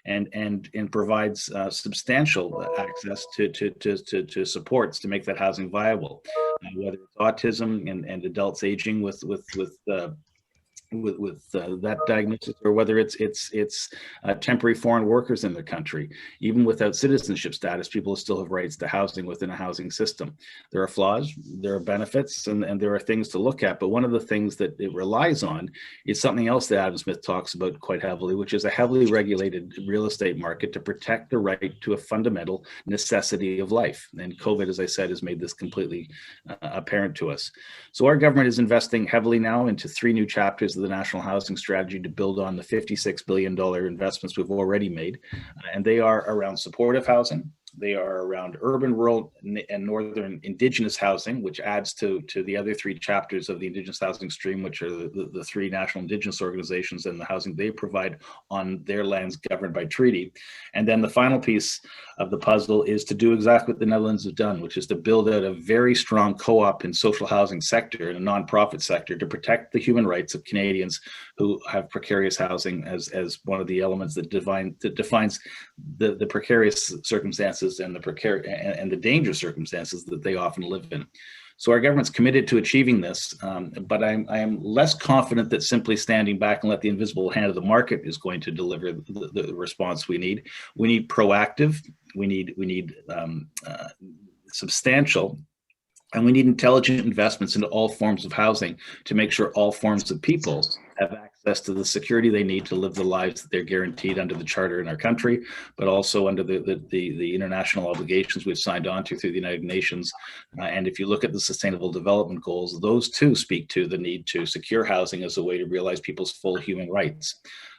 and provides substantial access to supports to make that housing viable, whether it's autism and adults aging with that diagnosis, or whether it's temporary foreign workers in the country. Even without citizenship status, people still have rights to housing within a housing system. There are flaws, there are benefits, and there are things to look at. But one of the things that it relies on is something else that Adam Smith talks about quite heavily, which is a heavily regulated real estate market to protect the right to a fundamental necessity of life. And COVID, as I said, has made this completely apparent to us. So our government is investing heavily now into 3 new chapters of the National Housing Strategy to build on the $56 billion investments we've already made. And they are around supportive housing. They are around urban, rural, and northern Indigenous housing, which adds to the other 3 chapters of the Indigenous housing stream, which are the 3 national Indigenous organizations and the housing they provide on their lands governed by treaty. And then the final piece of the puzzle is to do exactly what the Netherlands have done, which is to build out a very strong co-op and social housing sector and a nonprofit sector to protect the human rights of Canadians who have precarious housing as one of the elements that defines the precarious circumstances and the dangerous circumstances that they often live in. So our government's committed to achieving this, but I am less confident that simply standing back and let the invisible hand of the market is going to deliver the response we need. We need proactive, we need substantial, and we need intelligent investments into all forms of housing to make sure all forms of people have access to the security they need to live the lives that they're guaranteed under the charter in our country, but also under the international obligations we've signed on to through the United Nations. And if you look at the Sustainable Development Goals, those too speak to the need to secure housing as a way to realize people's full human rights.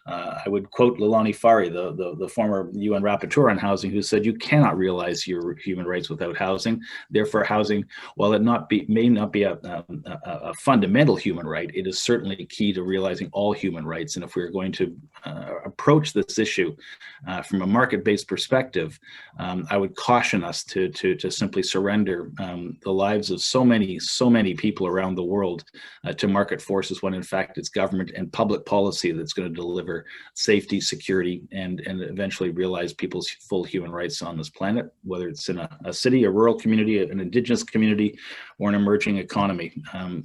I would quote Leilani Fari, the former UN rapporteur on housing, who said, "You cannot realize your human rights without housing. Therefore, housing, while it may not be a fundamental human right, it is certainly key to realizing all human rights." And if we're going to approach this issue from a market-based perspective, I would caution us to simply surrender the lives of so many people around the world to market forces, when in fact it's government and public policy that's going to deliver safety, security, and eventually realize people's full human rights on this planet, whether it's in a city, a rural community, an Indigenous community, or an emerging economy.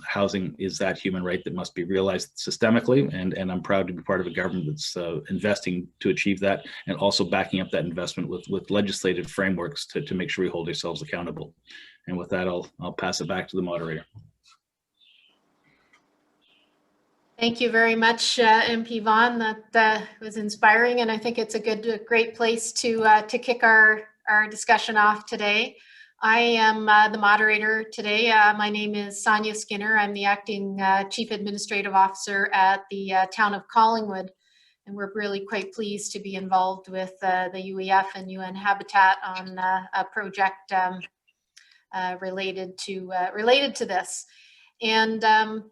Housing is that human right that must be realized systemically, and I'm proud to be part of a government that's investing to achieve that, and also backing up that investment with legislative frameworks to make sure we hold ourselves accountable. And with that, I'll pass it back to the moderator. Thank you very much, MP Vaughan. That was inspiring, and I think it's a great place to kick our discussion off today. I am the moderator today. My name is Sonia Skinner. I'm the acting Chief Administrative Officer at the town of Collingwood, and we're really quite pleased to be involved with the UEF and UN Habitat on a project related to this. And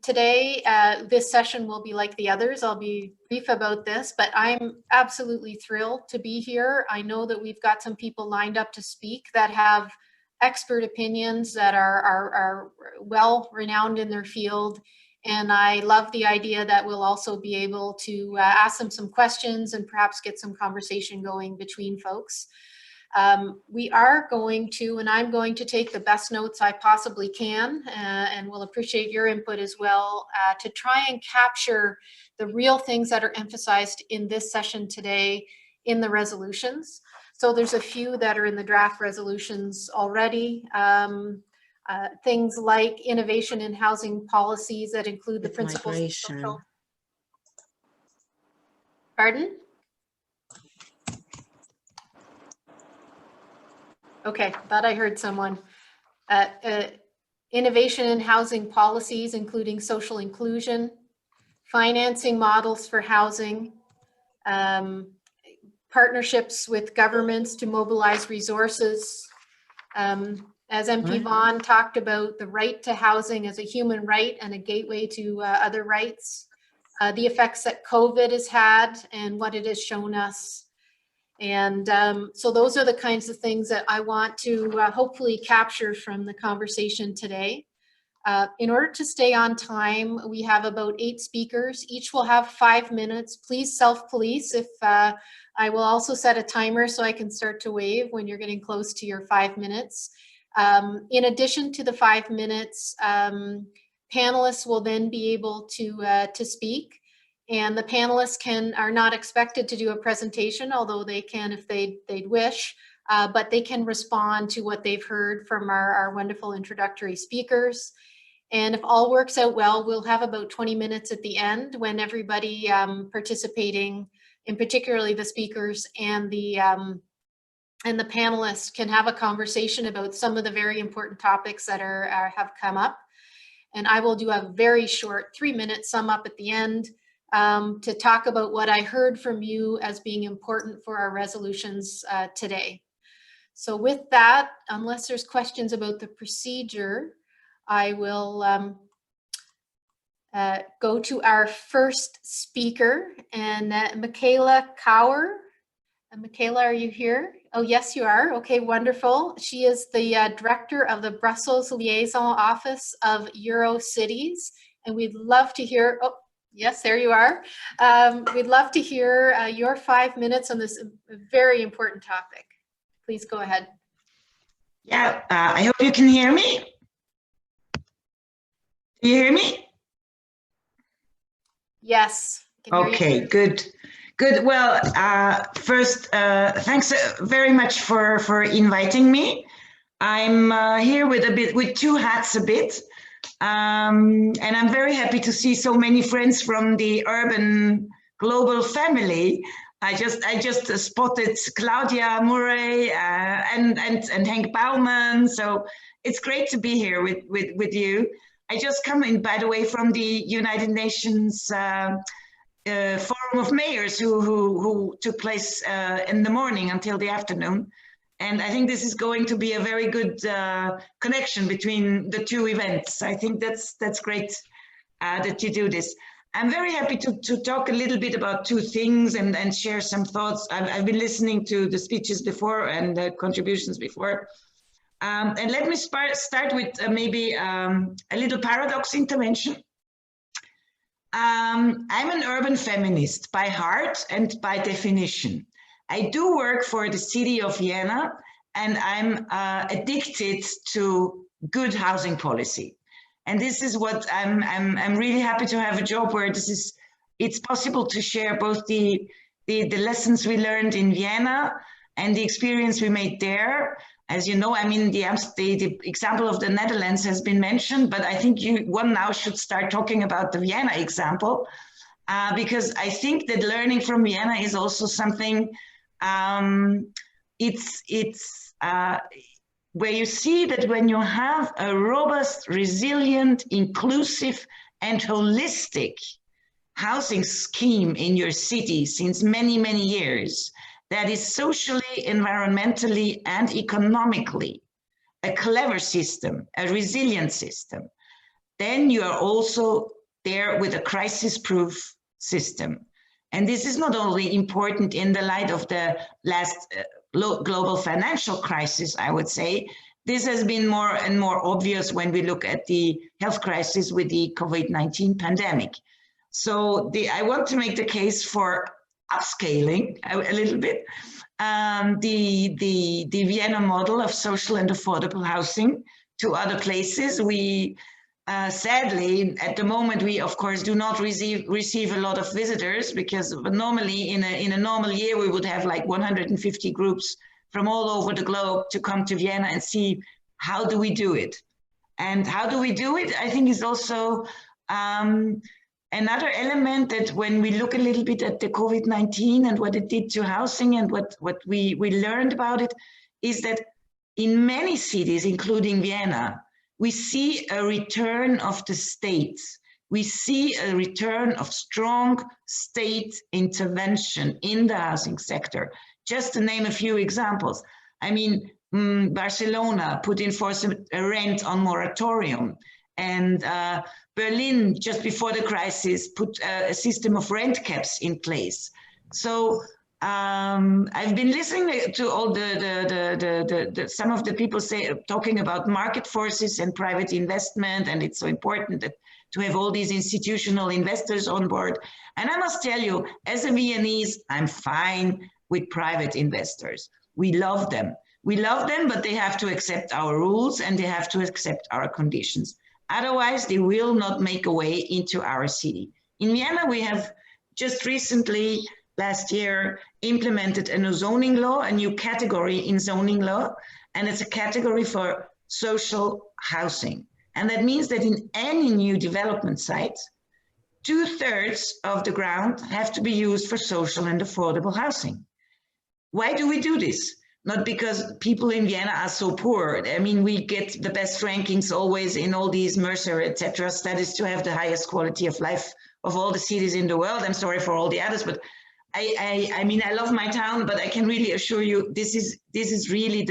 today, this session will be like the others. I'll be brief about this, but I'm absolutely thrilled to be here. I know that we've got some people lined up to speak that have expert opinions that are well renowned in their field. And I love the idea that we'll also be able to ask them some questions and perhaps get some conversation going between folks. We are going to, and I'm going to take the best notes I possibly can, and we'll appreciate your input as well, to try and capture the real things that are emphasized in this session today in the resolutions. So there's a few that are in the draft resolutions already. Things like innovation in housing policies that include the principles of social... Pardon? Okay, thought I heard someone. Innovation in housing policies, including social inclusion, financing models for housing, partnerships with governments to mobilize resources. As MP Vaughan talked about, the right to housing as a human right and a gateway to other rights, the effects that COVID has had and what it has shown us. And so those are the kinds of things that I want to hopefully capture from the conversation today. In order to stay on time, we have about 8 speakers. Each will have 5 minutes. Please self-police. If I will also set a timer so I can start to wave when you're getting close to your 5 minutes. In addition to the 5 minutes, panelists will then be able to speak. And the panelists are not expected to do a presentation, although they can if they'd wish, but they can respond to what they've heard from our wonderful introductory speakers. And if all works out well, we'll have about 20 minutes at the end when everybody participating, and particularly the speakers and the panelists, can have a conversation about some of the very important topics that have come up. And I will do a very short 3-minute sum up at the end to talk about what I heard from you as being important for our resolutions today. So with that, unless there's questions about the procedure, I will go to our first speaker, and Michaela Kauer. Michaela, are you here? Oh, yes, you are. Okay, wonderful. She is the director of the Brussels Liaison Office of Eurocities, and we'd love to hear, oh, yes, there you are. We'd love to hear your 5 minutes on this very important topic. Please go ahead. Yeah, I hope you can hear me. Do you hear me? Yes. Okay, good. Good. Well, first, thanks very much for inviting me. I'm here with 2 hats a bit. And I'm very happy to see so many friends from the Urban Global family. I just spotted Claudia Murray and Henk Baumann. So it's great to be here with you. I just come in, by the way, from the United Nations Forum of Mayors who took place in the morning until the afternoon. And I think this is going to be a very good connection between the 2 events. I think that's great that you do this. I'm very happy to talk a little bit about 2 things and share some thoughts. I've been listening to the speeches before and the contributions before. And let me start with maybe a little paradox intervention. I'm an urban feminist by heart and by definition. I do work for the city of Vienna, and I'm addicted to good housing policy. And this is what I'm really happy to have a job where it's possible to share both the lessons we learned in Vienna and the experience we made there. As you know, I mean, the example of the Netherlands has been mentioned, but I think one now should start talking about the Vienna example, because I think that learning from Vienna is also something, it's where you see that when you have a robust, resilient, inclusive, and holistic housing scheme in your city since many, many years, that is socially, environmentally, and economically a clever system, a resilient system, then you are also there with a crisis-proof system. And this is not only important in the light of the last global financial crisis, I would say. This has been more and more obvious when we look at the health crisis with the COVID-19 pandemic. So I want to make the case for upscaling a little bit the Vienna model of social and affordable housing to other places. We sadly, at the moment, we of course do not receive a lot of visitors, because normally in a normal year we would have like 150 groups from all over the globe to come to Vienna and see how do we do it. And how do we do it, I think, is also another element that when we look a little bit at the COVID-19 and what it did to housing and what we learned about it, is that in many cities, including Vienna, we see a return of the state. We see a return of strong state intervention in the housing sector. Just to name a few examples. I mean, Barcelona put in force a rent on moratorium, and Berlin, just before the crisis, put a system of rent caps in place. So I've been listening to all some of the people talking about market forces and private investment, and it's so important to have all these institutional investors on board. And I must tell you, as a Viennese, I'm fine with private investors. We love them. We love them, but they have to accept our rules and they have to accept our conditions. Otherwise, they will not make a way into our city. In Vienna, we have just recently, last year, implemented a new zoning law, a new category in zoning law, and it's a category for social housing. And that means that in any new development site, 2/3 of the ground have to be used for social and affordable housing. Why do we do this? Not because people in Vienna are so poor. I mean, we get the best rankings always in all these Mercer, etc. studies to have the highest quality of life of all the cities in the world. I'm sorry for all the others, but I mean, I love my town, but I can really assure you, this is really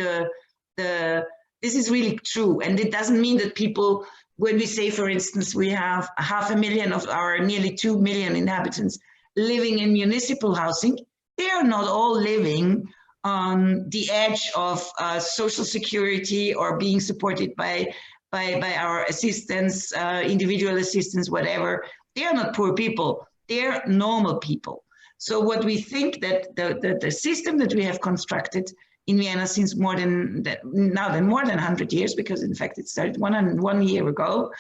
this is really true. And it doesn't mean that people, when we say, for instance, we have 500,000 of our nearly 2 million inhabitants living in municipal housing, they are not all living on the edge of social security or being supported by our assistance, individual assistance, whatever. They are not poor people. They're normal people. So what we think that the system that we have constructed in Vienna since more than 100 years, because in fact it started 101 year ago,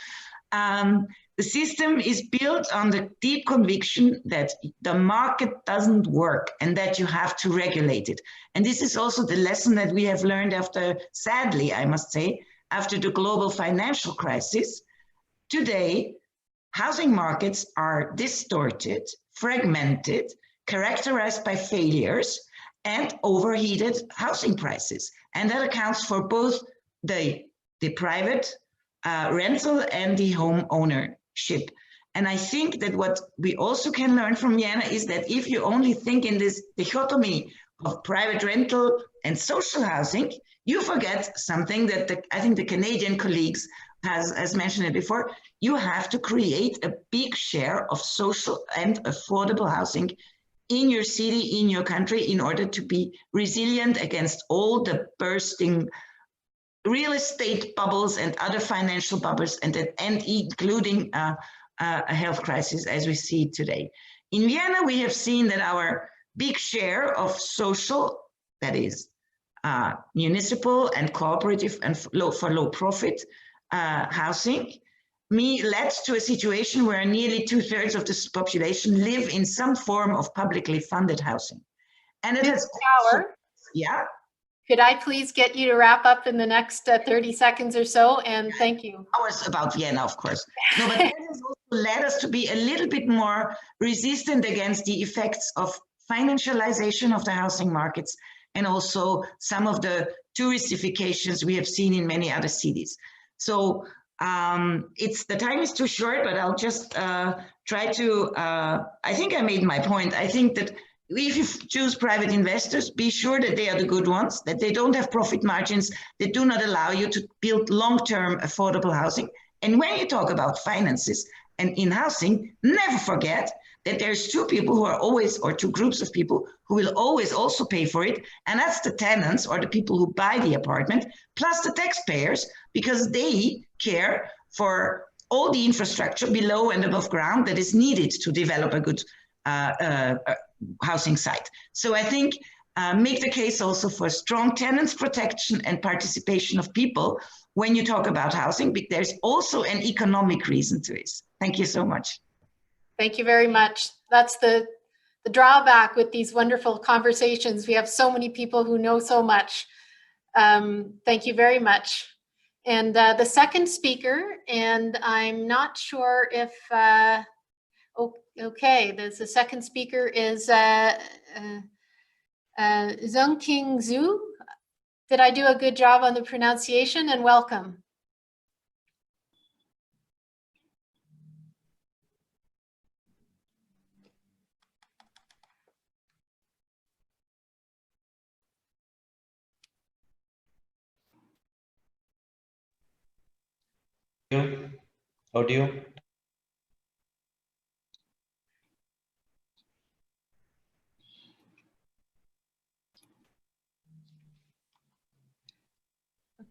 the system is built on the deep conviction that the market doesn't work and that you have to regulate it. And this is also the lesson that we have learned after, sadly, I must say, after the global financial crisis. Today, housing markets are distorted, fragmented, characterized by failures and overheated housing prices. And that accounts for both the private rental and the home ownership. And I think that what we also can learn from Vienna is that if you only think in this dichotomy of private rental and social housing, you forget something that I think the Canadian colleagues has mentioned it before. You have to create a big share of social and affordable housing in your city, in your country, in order to be resilient against all the bursting real estate bubbles and other financial bubbles, and including a health crisis as we see today. In Vienna, we have seen that our big share of social, that is municipal and cooperative and for low profit housing, led to a situation where nearly 2/3 of the population live in some form of publicly funded housing. And it has also, yeah. Could I please get you to wrap up in the next 30 seconds or so? And thank you. Hours about Vienna, of course. No, but that has also led us to be a little bit more resistant against the effects of financialization of the housing markets and also some of the touristifications we have seen in many other cities. So the time is too short, but I'll just try to, I think I made my point. I think that if you choose private investors, be sure that they are the good ones, that they don't have profit margins, that do not allow you to build long-term affordable housing. And when you talk about finances and in housing, never forget that there's two people who are always, or two groups of people who will always also pay for it. And that's the tenants or the people who buy the apartment, plus the taxpayers, because they care for all the infrastructure below and above ground that is needed to develop a good housing site. So I think make the case also for strong tenants protection and participation of people when you talk about housing, but there's also an economic reason to this. Thank you so much. Thank you very much. That's the drawback with these wonderful conversations. We have so many people who know so much. Thank you very much. And the second speaker, and I'm not sure if, okay, the second speaker is Zhengting Zhu. Did I do a good job on the pronunciation? And welcome. Audio.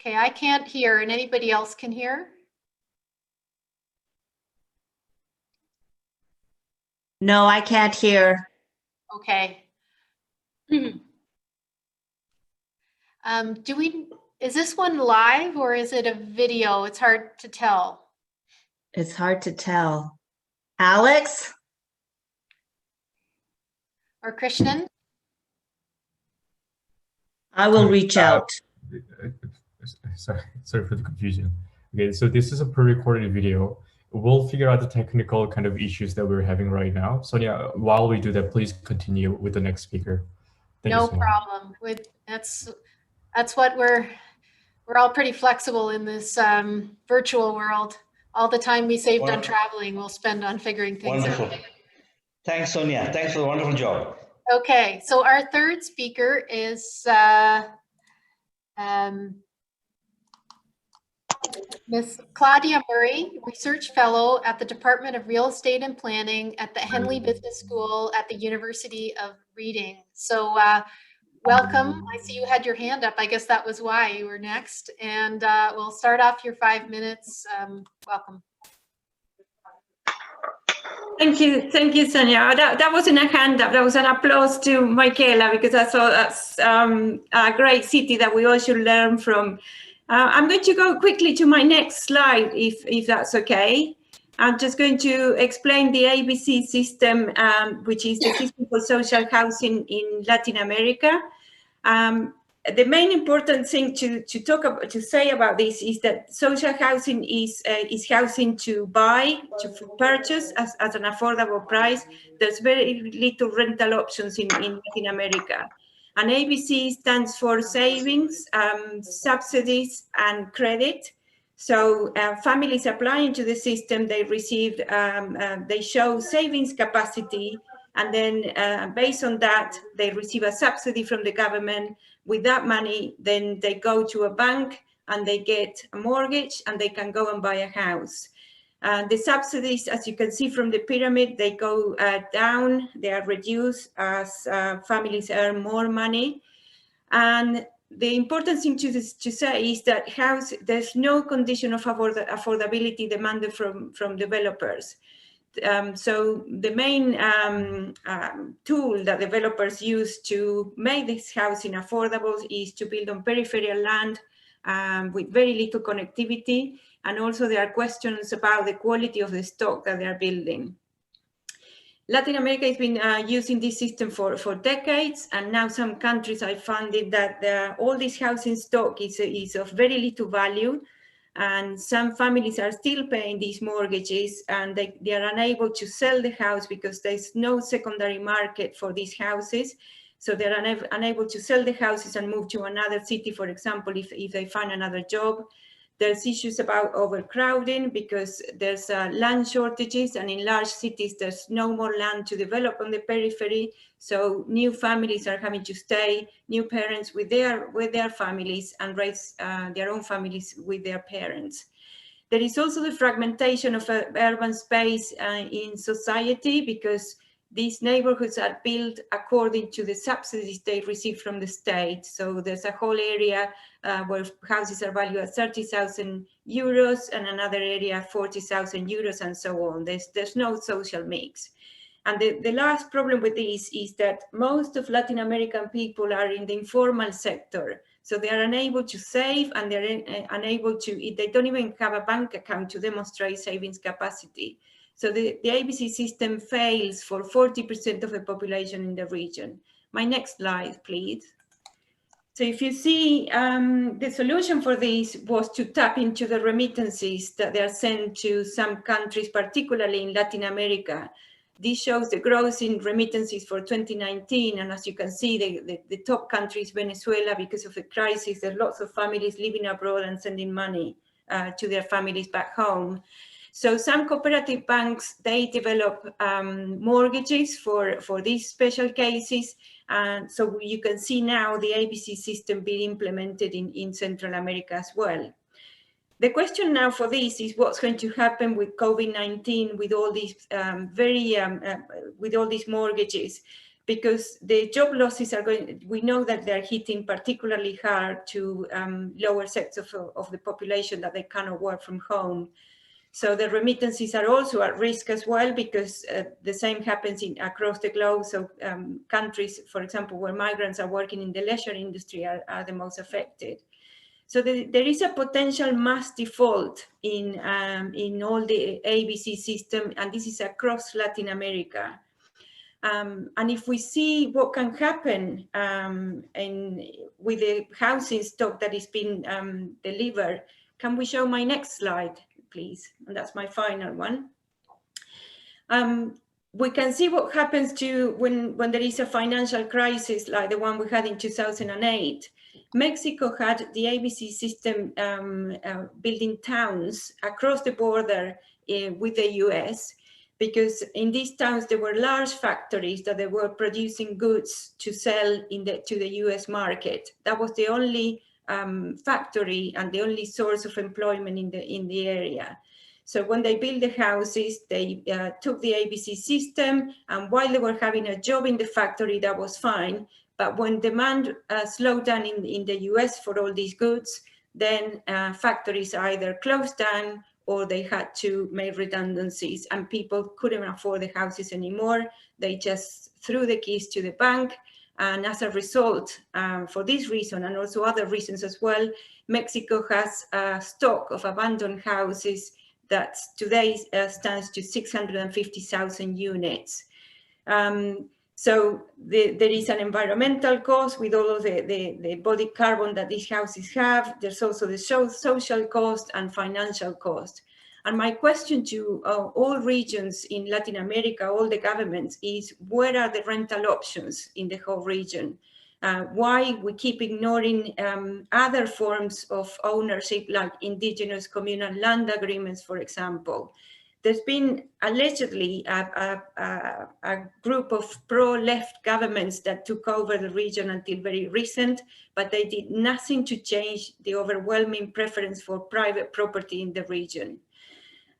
Okay, I can't hear, and anybody else can hear? No, I can't hear. Okay. Is this one live or is it a video? It's hard to tell. It's hard to tell. Alex? Or Christian? I will reach out. Sorry for the confusion. Okay, so this is a pre-recorded video. We'll figure out the technical kind of issues that we're having right now. Sonia, while we do that, please continue with the next speaker. Thank No you so much. problem. That's what we're all pretty flexible in this virtual world. All the time we saved on Wonderful. traveling, we'll spend on figuring things Wonderful. out. Thanks, Sonia. Thanks for the wonderful job. Okay, so our third speaker is Ms. Claudia Murray, Research Fellow at the Department of Real Estate and Planning at the Henley Business School at the University of Reading. So welcome. I see you had your hand up. I guess that was why you were next. And we'll start off your 5 minutes. Welcome. Thank you, Sonia. That wasn't a hand up. That was an applause to Michaela, because I thought that's a great city that we all should learn from. I'm going to go quickly to my next slide, if that's okay. I'm just going to explain the ABC system, which is the system for social housing in Latin America. The main important thing to say about this is that social housing is housing to buy, to purchase at an affordable price. There's very little rental options in Latin America. And ABC stands for savings, subsidies, and credit. So families applying to the system, they receive, they show savings capacity, and then based on that, they receive a subsidy from the government. With that money, then they go to a bank and they get a mortgage and they can go and buy a house. The subsidies, as you can see from the pyramid, they go down, they are reduced as families earn more money. And the important thing to say is that there's no condition of affordability demanded from developers. So the main tool that developers use to make this housing affordable is to build on peripheral land with very little connectivity. And also there are questions about the quality of the stock that they are building. Latin America has been using this system for decades, and now some countries have found that all this housing stock is of very little value, and some families are still paying these mortgages, and they are unable to sell the house because there's no secondary market for these houses. So they're unable to sell the houses and move to another city, for example, if they find another job. There's issues about overcrowding because there's land shortages, and in large cities, there's no more land to develop on the periphery. So new families are having to stay, new parents with their families, and raise their own families with their parents. There is also the fragmentation of urban space in society, because these neighborhoods are built according to the subsidies they receive from the state. So there's a whole area where houses are valued at 30,000 euros and another area 40,000 euros and so on. There's no social mix. And the last problem with this is that most of Latin American people are in the informal sector. So they are unable to save, and they're unable to, they don't even have a bank account to demonstrate savings capacity. So the ABC system fails for 40% of the population in the region. My next slide, please. So if you see, the solution for this was to tap into the remittances that are sent to some countries, particularly in Latin America. This shows the growth in remittances for 2019. And as you can see, the top country is Venezuela. Because of the crisis, there are lots of families living abroad and sending money to their families back home. So some cooperative banks, they develop mortgages for these special cases. And so you can see now the ABC system being implemented in Central America as well. The question now for this is what's going to happen with COVID-19, with all these with all these mortgages. because the job losses are going, we know that they're hitting particularly hard to lower sectors of the population that they cannot work from home. So the remittances are also at risk as well, because the same happens across the globe. So countries, for example, where migrants are working in the leisure industry are the most affected. So there is a potential mass default in all the ABC system, and this is across Latin America. And if we see what can happen with the housing stock that is being delivered, can we show my next slide, please? And that's my final one. We can see what happens to when there is a financial crisis like the one we had in 2008. Mexico had the ABC system building towns across the border with the US, because in these towns there were large factories that they were producing goods to sell to the US market. That was the only factory and the only source of employment in the area. So when they built the houses, they took the ABC system, and while they were having a job in the factory, that was fine. But when demand slowed down in the US for all these goods, then factories either closed down or they had to make redundancies, and people couldn't afford the houses anymore. They just threw the keys to the bank. And as a result, for this reason and also other reasons as well, Mexico has a stock of abandoned houses that today stands to 650,000 units. So there is an environmental cost with all of the body carbon that these houses have. There's also the social cost and financial cost. And my question to all regions in Latin America, all the governments, is where are the rental options in the whole region? Why we keep ignoring other forms of ownership, like indigenous communal land agreements, for example. There's been allegedly a group of pro-left governments that took over the region until very recent, but they did nothing to change the overwhelming preference for private property in the region.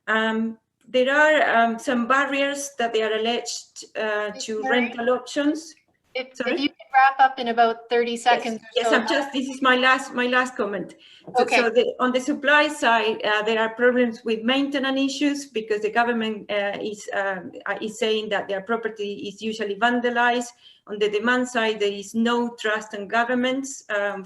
There are some barriers that they are alleged to rental options. If you could wrap up in about 30 seconds. Yes, so. This is my last comment. Okay. So on the supply side, there are problems with maintenance issues, because the government is saying that their property is usually vandalized. On the demand side, there is no trust in governments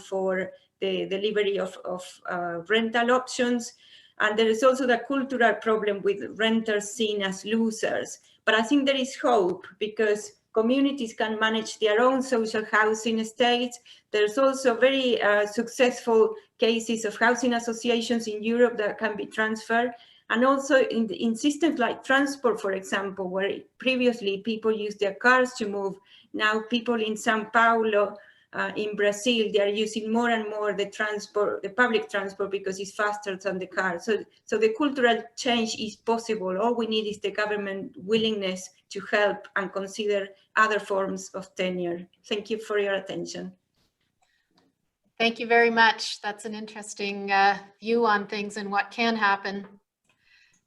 for the delivery of rental options. And there is also the cultural problem with renters seen as losers. But I think there is hope, because communities can manage their own social housing estates. There's also very successful cases of housing associations in Europe that can be transferred. And also in systems like transport, for example, where previously people used their cars to move, now people in Sao Paulo, in Brazil, they are using more and more the public transport, because it's faster than the car. So the cultural change is possible. All we need is the government willingness to help and consider other forms of tenure. Thank you for your attention. Thank you very much. That's an interesting view on things and what can happen.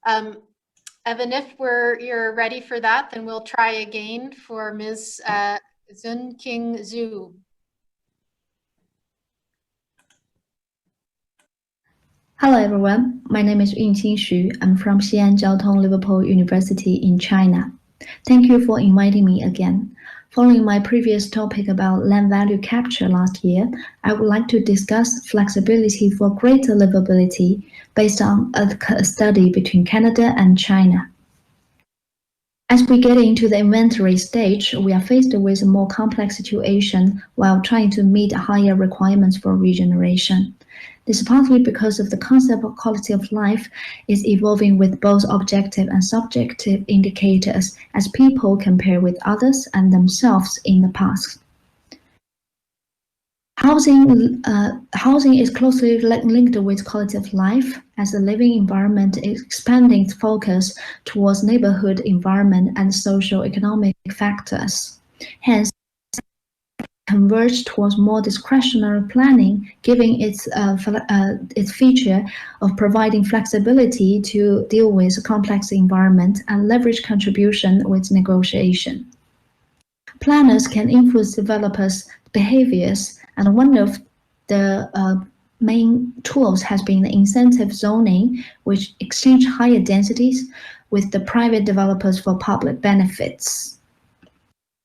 Evan, if you're ready for that, then we'll try again for Ms. Zunqing Zhu. Hello everyone, my name is Yunqing Xu. I'm from Xi'an Jiaotong Liverpool University in China. Thank you for inviting me again. Following my previous topic about land value capture last year, I would like to discuss flexibility for greater livability based on a study between Canada and China. As we get into the inventory stage, we are faced with a more complex situation while trying to meet higher requirements for regeneration. This is partly because of the concept of quality of life is evolving with both objective and subjective indicators as people compare with others and themselves in the past. Housing is closely linked with quality of life, as the living environment is expanding its focus towards neighborhood environment and socio-economic factors. Hence, converge towards more discretionary planning, giving its feature of providing flexibility to deal with complex environment and leverage contribution with negotiation. Planners can influence developers' behaviors, and one of the main tools has been the incentive zoning, which exchange higher densities with the private developers for public benefits.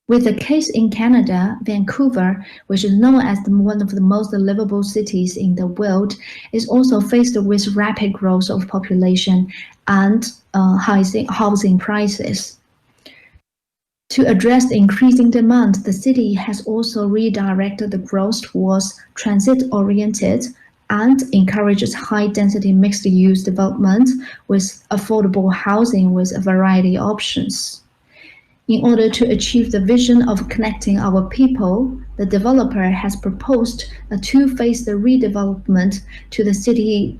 With the case in Canada, Vancouver, which is known as one of the most livable cities in the world, is also faced with rapid growth of population and housing prices. To address the increasing demand, the city has also redirected the growth towards transit-oriented and encourages high-density mixed-use development with affordable housing with a variety of options. In order to achieve the vision of connecting our people, the developer has proposed a two-phase redevelopment to the city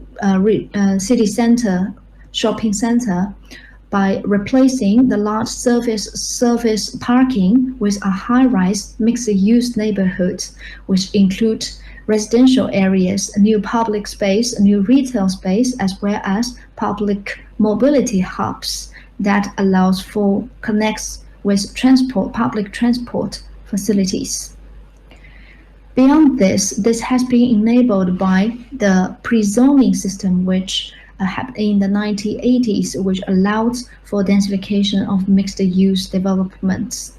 center, shopping center, by replacing the large surface parking with a high-rise mixed-use neighborhood, which include residential areas, new public space, new retail space, as well as public mobility hubs that allows for connects with public transport facilities. Beyond this, this has been enabled by the pre-zoning system, which happened in the 1980s, which allowed for densification of mixed-use developments.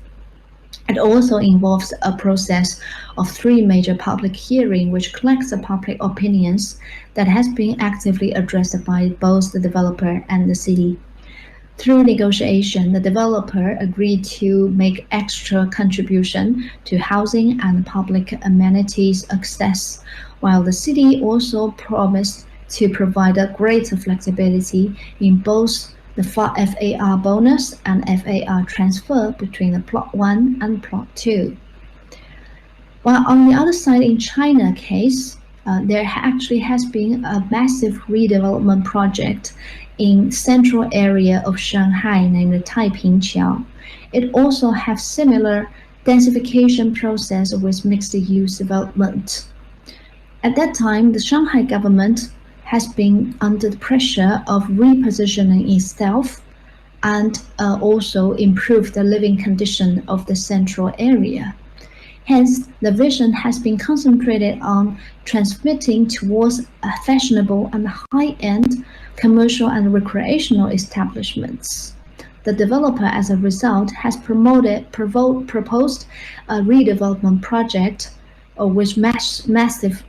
It also involves a process of 3 major public hearings, which collects the public opinions that has been actively addressed by both the developer and the city. Through negotiation, the developer agreed to make extra contribution to housing and public amenities access, while the city also promised to provide a greater flexibility in both the FAR bonus and FAR transfer between the Plot 1 and Plot 2. While on the other side, in China case, there actually has been a massive redevelopment project in central area of Shanghai, named Taipingqiao. It also has similar densification process with mixed-use development. At that time, the Shanghai government has been under the pressure of repositioning itself and also improve the living condition of the central area. Hence, the vision has been concentrated on transmitting towards a fashionable and high-end commercial and recreational establishments. The developer, as a result, has proposed a redevelopment project with massive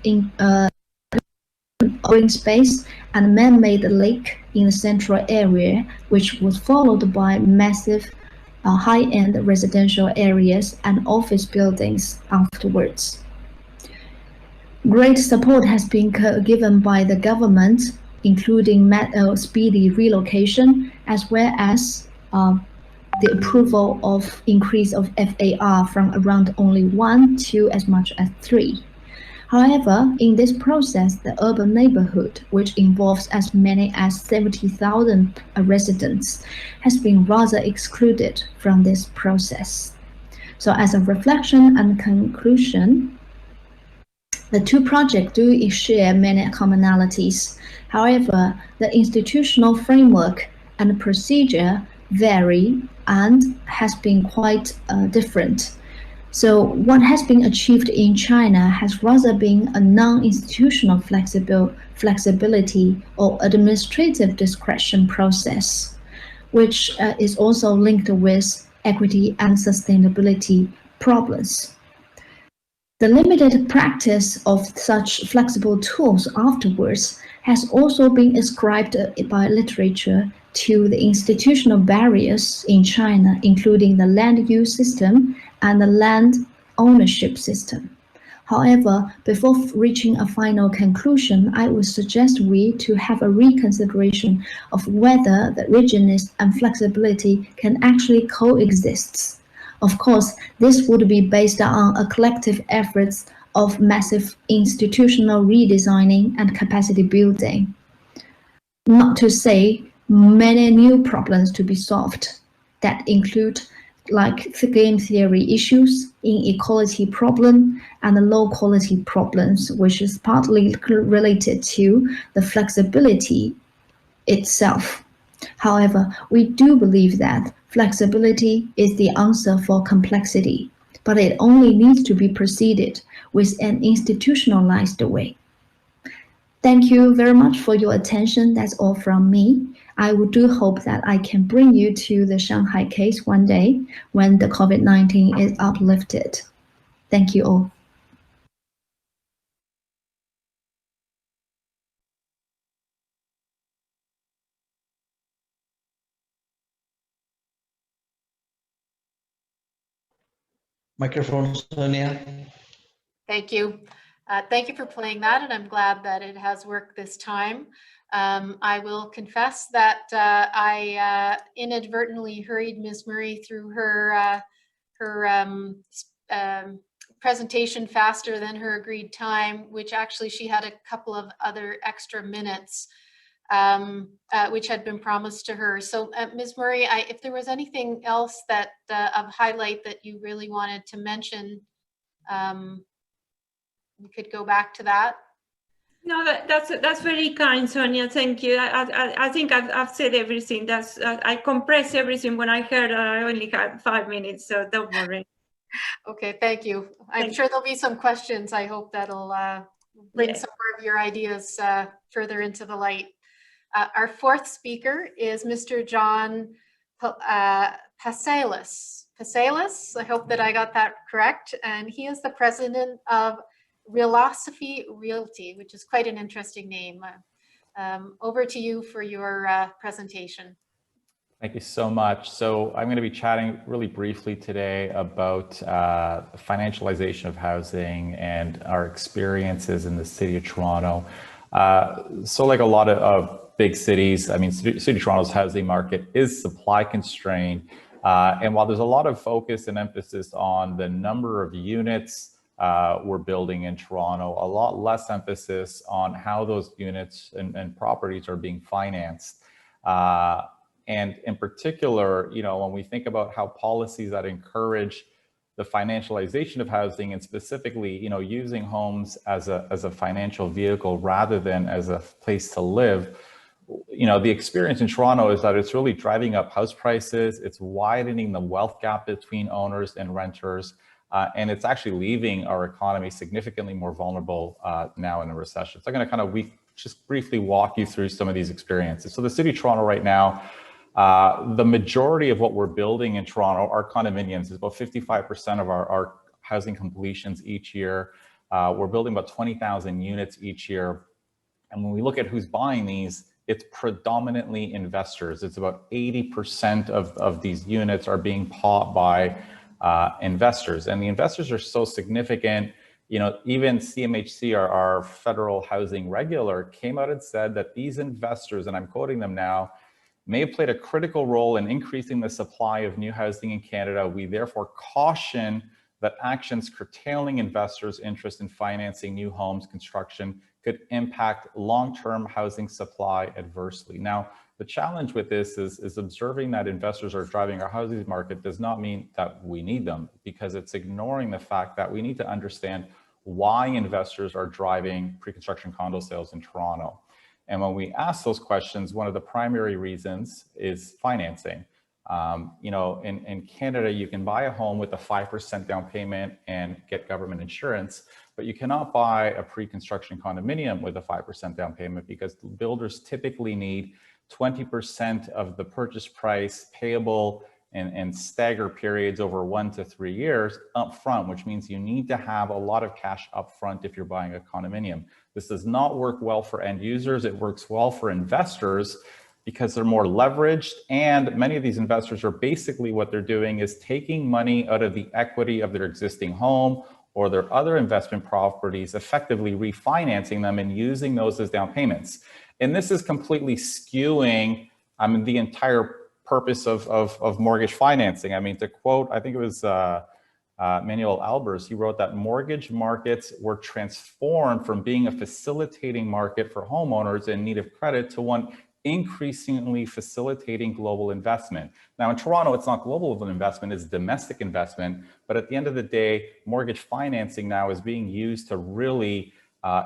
green space and man-made lake in the central area, which was followed by massive high-end residential areas and office buildings afterwards. Great support has been given by the government, including speedy relocation, as well as the approval of increase of FAR from around only 1 to as much as 3. However, in this process, the urban neighborhood, which involves as many as 70,000 residents, has been rather excluded from this process. So as a reflection and conclusion, the two projects do share many commonalities. However, the institutional framework and procedure vary and has been quite different. So what has been achieved in China has rather been a non-institutional flexibility or administrative discretion process, which is also linked with equity and sustainability problems. The limited practice of such flexible tools afterwards has also been ascribed by literature to the institutional barriers in China, including the land use system and the land ownership system. However, before reaching a final conclusion, I would suggest we to have a reconsideration of whether the rigidness and flexibility can actually coexist. Of course, this would be based on a collective efforts of massive institutional redesigning and capacity building. Not to say many new problems to be solved that include like game theory issues, inequality problem, and the low quality problems, which is partly related to the flexibility itself. However, we do believe that flexibility is the answer for complexity. but it only needs to be proceeded with an institutionalized way. Thank you very much for your attention. That's all from me. I do hope that I can bring you to the Shanghai case one day when the COVID-19 is uplifted. Thank you all. Microphone, Sonia. Thank you. Thank you for playing that, and I'm glad that it has worked this time. I will confess that I inadvertently hurried Ms. Murray through her presentation faster than her agreed time, which actually she had a couple of other extra minutes which had been promised to her. So Ms. Murray, if there was anything else that of highlight that you really wanted to mention, we could go back to that. No, that's very kind, Sonia. Thank you. I think I've said everything. I compressed everything when I heard I only had 5 minutes, so don't worry. Okay, thank you. I'm sure there'll be some questions. I hope that'll bring some more of your ideas further into the light. Our fourth speaker is Mr. John Pasalis. Pasalis, I hope that I got that correct. And he is the president of Realosophy Realty, which is quite an interesting name. Over to you for your presentation. Thank you so much. So I'm going to be chatting really briefly today about financialization of housing and our experiences in the city of Toronto. So like a lot of big cities, I mean, City of Toronto's housing market is supply constrained. And while there's a lot of focus and emphasis on the number of units we're building in Toronto, a lot less emphasis on how those units and properties are being financed. And in particular, you know, when we think about how policies that encourage the financialization of housing and specifically, you know, using homes as a financial vehicle rather than as a place to live, you know, the experience in Toronto is that it's really driving up house prices. It's widening the wealth gap between owners and renters. And it's actually leaving our economy significantly more vulnerable now in a recession. So I'm going to kind of just briefly walk you through some of these experiences. So the City of Toronto right now, the majority of what we're building in Toronto are condominiums. It's about 55% of our housing completions each year. We're building about 20,000 units each year. And when we look at who's buying these, it's predominantly investors. It's about 80% of these units are being bought by investors. And the investors are so significant, you know, even CMHC, our federal housing regulator, came out and said that these investors, and I'm quoting them now, may have played a critical role in increasing the supply of new housing in Canada. We therefore caution that actions curtailing investors' interest in financing new homes construction could impact long-term housing supply adversely. Now, the challenge with this is observing that investors are driving our housing market does not mean that we need them, because it's ignoring the fact that we need to understand why investors are driving pre-construction condo sales in Toronto. And when we ask those questions, one of the primary reasons is financing. You know, in Canada, you can buy a home with a 5% down payment and get government insurance, but you cannot buy a pre-construction condominium with a 5% down payment because builders typically need 20% of the purchase price payable and stagger periods over 1 to 3 years upfront, which means you need to have a lot of cash upfront if you're buying a condominium. This does not work well for end users. It works well for investors because they're more leveraged, and many of these investors are basically what they're doing is taking money out of the equity of their existing home or their other investment properties, effectively refinancing them and using those as down payments. And this is completely skewing the entire purpose of mortgage financing. I mean, to quote, I think it was Manuel Albers, he wrote that mortgage markets were transformed from being a facilitating market for homeowners in need of credit to one increasingly facilitating global investment. Now in Toronto, it's not global investment, it's domestic investment. But at the end of the day, mortgage financing now is being used to really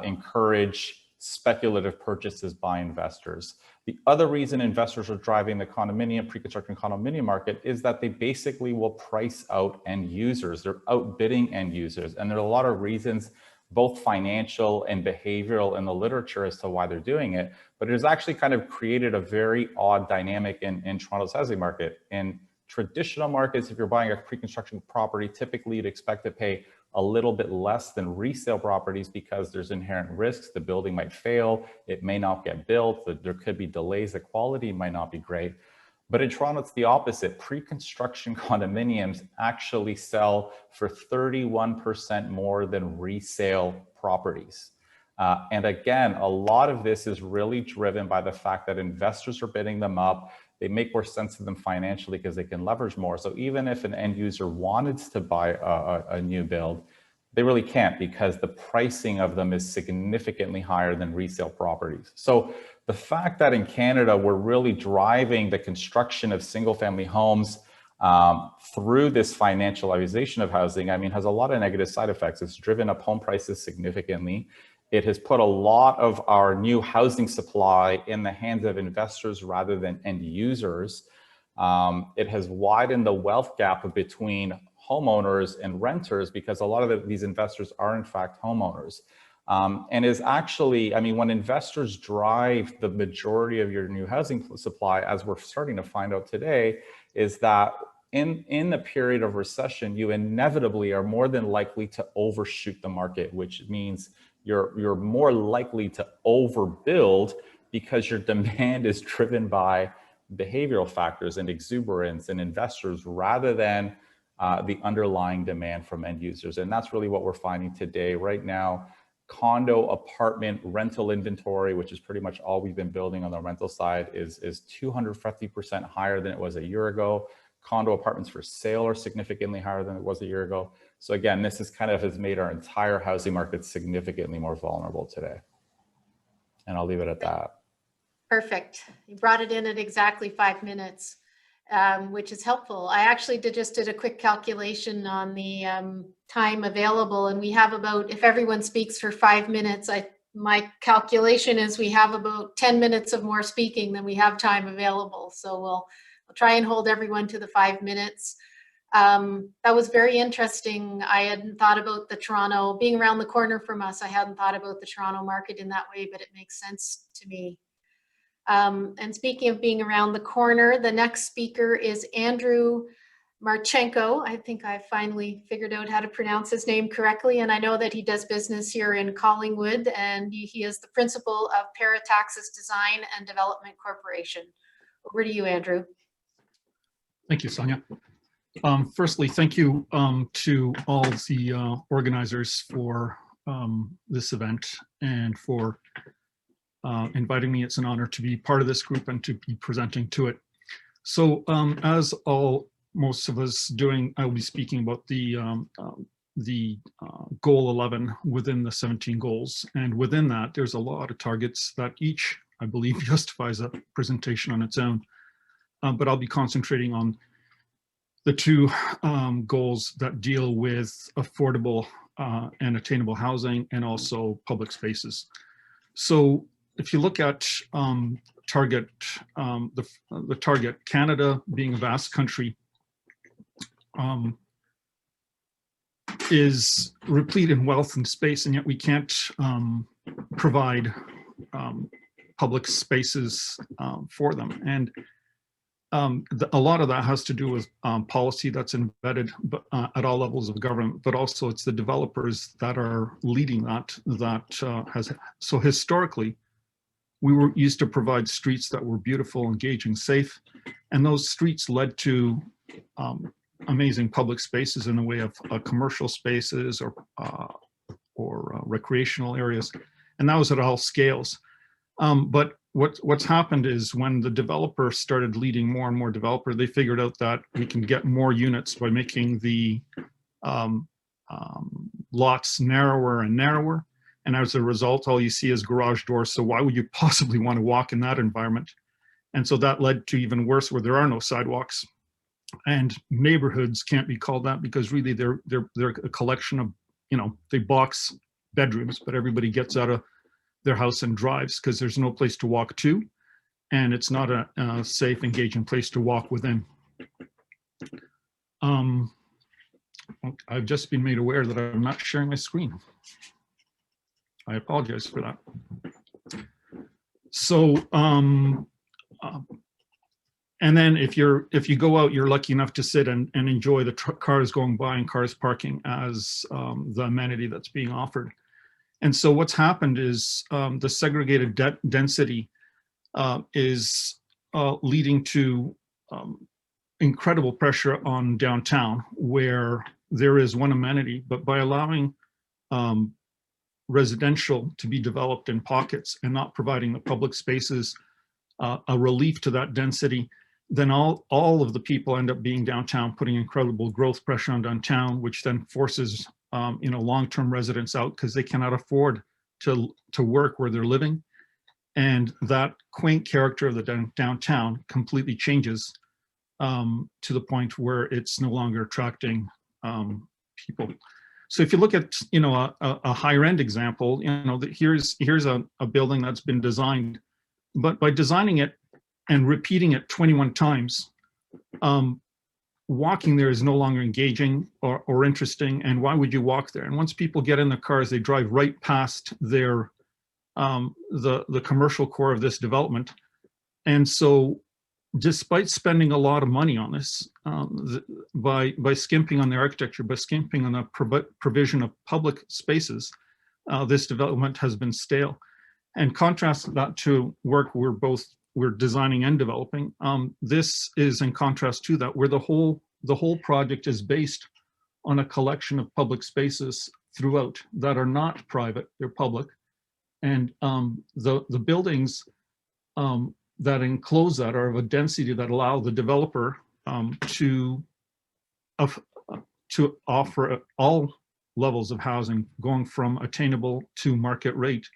encourage speculative purchases by investors. The other reason investors are driving the condominium, pre-construction condominium market is that they basically will price out end users. They're outbidding end users. And there are a lot of reasons, both financial and behavioral in the literature as to why they're doing it. But it has actually kind of created a very odd dynamic in Toronto's housing market. In traditional markets, if you're buying a pre-construction property, typically you'd expect to pay a little bit less than resale properties because there's inherent risks. The building might fail, it may not get built, there could be delays, the quality might not be great. But in Toronto, it's the opposite. Pre-construction condominiums actually sell for 31% more than resale properties. And again, a lot of this is really driven by the fact that investors are bidding them up. They make more sense to them financially because they can leverage more. So even if an end user wanted to buy a new build, they really can't because the pricing of them is significantly higher than resale properties. So the fact that in Canada, we're really driving the construction of single family homes through this financialization of housing, I mean, has a lot of negative side effects. It's driven up home prices significantly. It has put a lot of our new housing supply in the hands of investors rather than end users. It has widened the wealth gap between homeowners and renters because a lot of these investors are in fact homeowners. And is actually, I mean, when investors drive the majority of your new housing supply, as we're starting to find out today, is that in the period of recession, you inevitably are more than likely to overshoot the market, which means you're more likely to overbuild because your demand is driven by behavioral factors and exuberance and investors rather than the underlying demand from end users. And that's really what we're finding today. Right now, condo, apartment, rental inventory, which is pretty much all we've been building on the rental side, is 250% higher than it was a year ago. Condo apartments for sale are significantly higher than it was a year ago. So again, this is kind of has made our entire housing market significantly more vulnerable today. And I'll leave it at that. Perfect. You brought it in at exactly 5 minutes, which is helpful. I actually just did a quick calculation on the time available, and we have about, if everyone speaks for 5 minutes, my calculation is we have about 10 minutes of more speaking than we have time available. So we'll try and hold everyone to the 5 minutes. That was very interesting. I hadn't thought about the Toronto, being around the corner from us, I hadn't thought about the Toronto market in that way, but it makes sense to me. And speaking of being around the corner, the next speaker is Andrew Marchenko. I think I finally figured out how to pronounce his name correctly, and I know that he does business here in Collingwood, and he is the principal of Parataxis Design and Development Corporation. Over to you, Andrew. Thank you, Sonia. Firstly, thank you to all the organizers for this event and for inviting me. It's an honor to be part of this group and to be presenting to it. So as most of us doing, I will be speaking about the goal 11 within the 17 goals. And within that, there's a lot of targets that each, I believe, justifies a presentation on its own. But I'll be concentrating on the two goals that deal with affordable and attainable housing and also public spaces. So if you look at target, the target, Canada being a vast country, is replete in wealth and space, and yet we can't provide public spaces for them. And a lot of that has to do with policy that's embedded at all levels of government, but also it's the developers that are leading that, so historically, we were used to provide streets that were beautiful, engaging, safe, and those streets led to amazing public spaces in the way of commercial spaces or recreational areas, and that was at all scales. But what's happened is when the developer started leading more and more developer, they figured out that we can get more units by making the lots narrower and narrower. And as a result, all you see is garage doors. So why would you possibly want to walk in that environment? And so that led to even worse, where there are no sidewalks. And neighborhoods can't be called that because really they're a collection of, they box bedrooms, but everybody gets out of their house and drives because there's no place to walk to, and it's not a safe, engaging place to walk within. I've just been made aware that I'm not sharing my screen. I apologize for that. So, and then if you go out, you're lucky enough to sit and enjoy the cars going by and cars parking as the amenity that's being offered. And so what's happened is the segregated density is leading to incredible pressure on downtown, where there is one amenity, but by allowing residential to be developed in pockets and not providing the public spaces a relief to that density, then all of the people end up being downtown, putting incredible growth pressure on downtown, which then forces long-term residents out because they cannot afford to work where they're living. And that quaint character of the downtown completely changes to the point where it's no longer attracting people. So if you look at a higher end example, here's a building that's been designed, but by designing it and repeating it 21 times, walking there is no longer engaging or interesting. And why would you walk there? And once people get in their cars, they drive right past their the commercial core of this development. And so despite spending a lot of money on this, by skimping on the architecture, by skimping on the provision of public spaces, this development has been stale. And contrast that to work we're designing and developing. This is in contrast to that, where the whole project is based on a collection of public spaces throughout that are not private, they're public. And the buildings that enclose that are of a density that allow the developer to offer all levels of housing, going from attainable to market rate.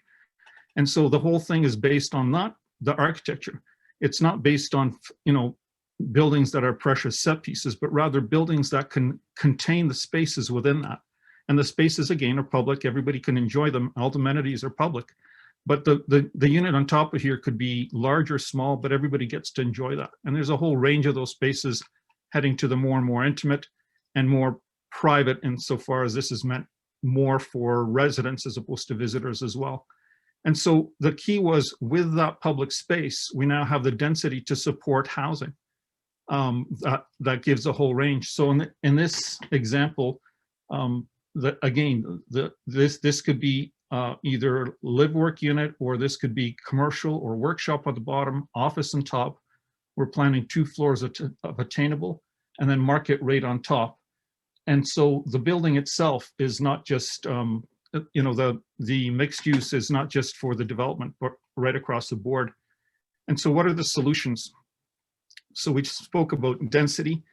And so the whole thing is based on not the architecture. It's not based on buildings that are precious set pieces, but rather buildings that can contain the spaces within that. And the spaces, again, are public. Everybody can enjoy them. All the amenities are public. But the unit on top of here could be large or small, but everybody gets to enjoy that. And there's a whole range of those spaces heading to the more and more intimate and more private, insofar as this is meant more for residents as opposed to visitors as well. And so the key was, with that public space, we now have the density to support housing. That gives a whole range. So in this example, this could be either live-work unit, or this could be commercial or workshop at the bottom, office on top. We're planning 2 floors of attainable, and then market rate on top. And so the building itself is not just, the mixed use is not just for the development, but right across the board. And so what are the solutions? So we spoke about density.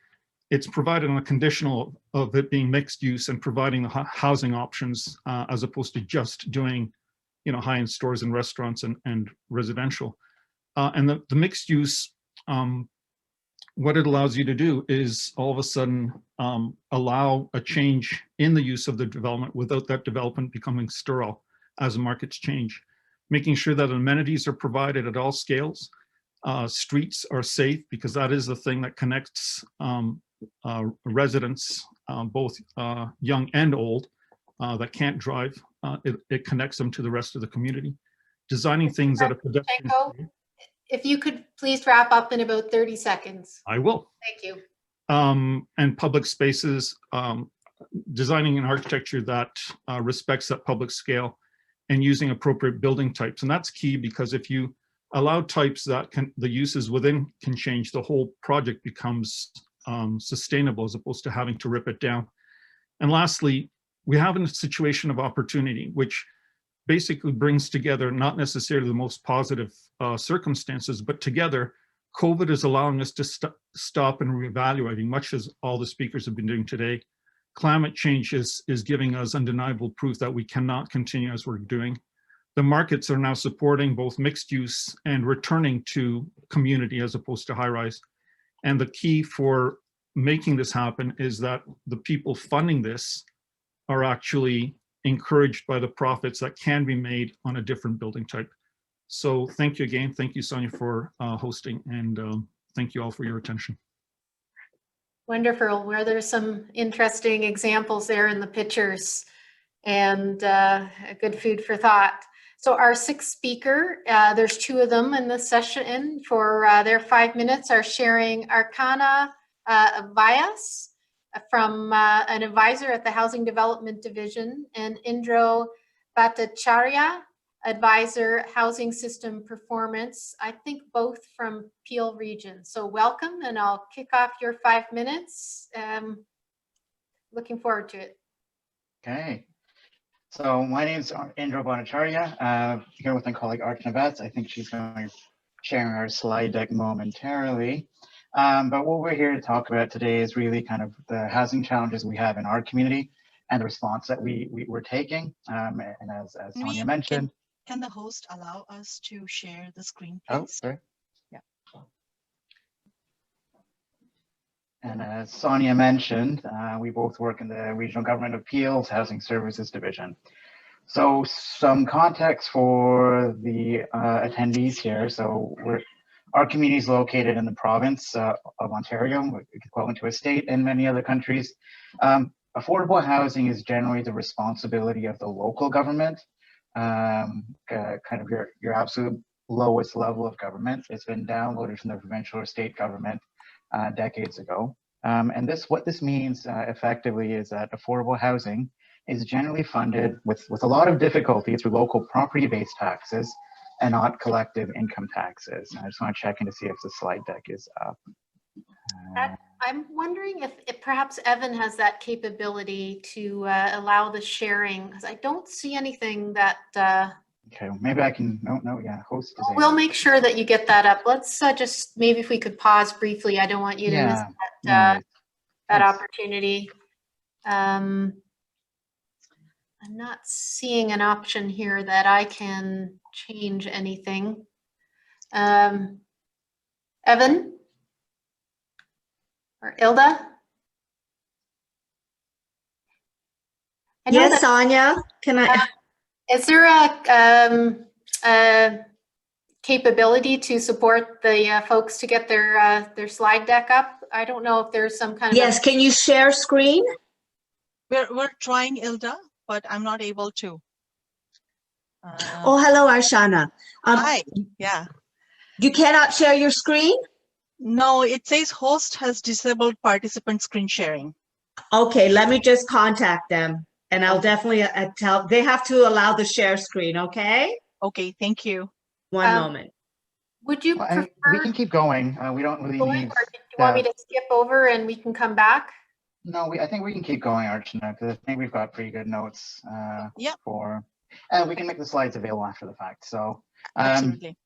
It's provided on a conditional of it being mixed use and providing the housing options, as opposed to just doing, high-end stores and restaurants and residential. And the mixed use, what it allows you to do is all of a sudden allow a change in the use of the development without that development becoming sterile as the markets change. Making sure that amenities are provided at all scales. Streets are safe, because that is the thing that connects residents, both young and old, that can't drive. It connects them to the rest of the community. Designing things that are pedestrian. If you could please wrap up in about 30 seconds. I will. Thank you. And public spaces, designing an architecture that respects that public scale, and using appropriate building types. And that's key, because if you allow types that the uses within can change, the whole project becomes sustainable, as opposed to having to rip it down. And lastly, we have a situation of opportunity, which basically brings together not necessarily the most positive circumstances, but together, COVID is allowing us to stop and reevaluating, much as all the speakers have been doing today. Climate change is giving us undeniable proof that we cannot continue as we're doing. The markets are now supporting both mixed use and returning to community as opposed to high rise. And the key for making this happen is that the people funding this are actually encouraged by the profits that can be made on a different building type. So thank you again. Thank you, Sonia, for hosting, and thank you all for your attention. Wonderful. Where there's some interesting examples there in the pictures, and good food for thought. So our sixth speaker, there's two of them in this session for their 5 minutes, are sharing Archana Vyas from an advisor at the Housing Development Division, and Indro Bhattacharya, advisor, housing system performance, I think both from Peel region. So welcome, and I'll kick off your 5 minutes. Looking forward to it. Okay. So my name is Indro Bhattacharya, here with my colleague Archana Vyas. I think she's going to be sharing our slide deck momentarily. But what we're here to talk about today is really kind of the housing challenges we have in our community and the response that we're taking. And as Sonia mentioned. Can the host allow us to share the screen, please? Oh, sorry. Yeah. And as Sonia mentioned, we both work in the Regional Government of Peel's Housing Services Division. So some context for the attendees here. So our community is located in the province of Ontario, equivalent to a state in many other countries. Affordable housing is generally the responsibility of the local government. Kind of your absolute lowest level of government. It's been downloaded from the provincial or state government decades ago. And what this means effectively is that affordable housing is generally funded with a lot of difficulty through local property-based taxes and not collective income taxes. I just want to check in to see if the slide deck is up. I'm wondering if perhaps Evan has that capability to allow the sharing, because I don't see anything that. Okay, maybe I can. No, yeah, host. We'll make sure that you get that up. Let's just maybe if we could pause briefly. I don't want you to miss that opportunity. I'm not seeing an option here that I can change anything. Evan? Or Ilda? Yes, Sonia, can I? Is there a capability to support the folks to get their slide deck up? I don't know if there's some kind of. Yes, can you share screen? We're trying, Ilda, but I'm not able to. Oh, hello, Archana. Hi, yeah. You cannot share your screen? No, it says host has disabled participant screen sharing. Okay, let me just contact them, and I'll definitely tell, they have to allow the share screen, okay? Okay, thank you. One moment. Would you prefer? We can keep going. We don't really need. Or do you want me to skip over and we can come back? No, I think we can keep going, Archana, because I think we've got pretty good notes Yep. and we can make the slides available after the fact. So Absolutely.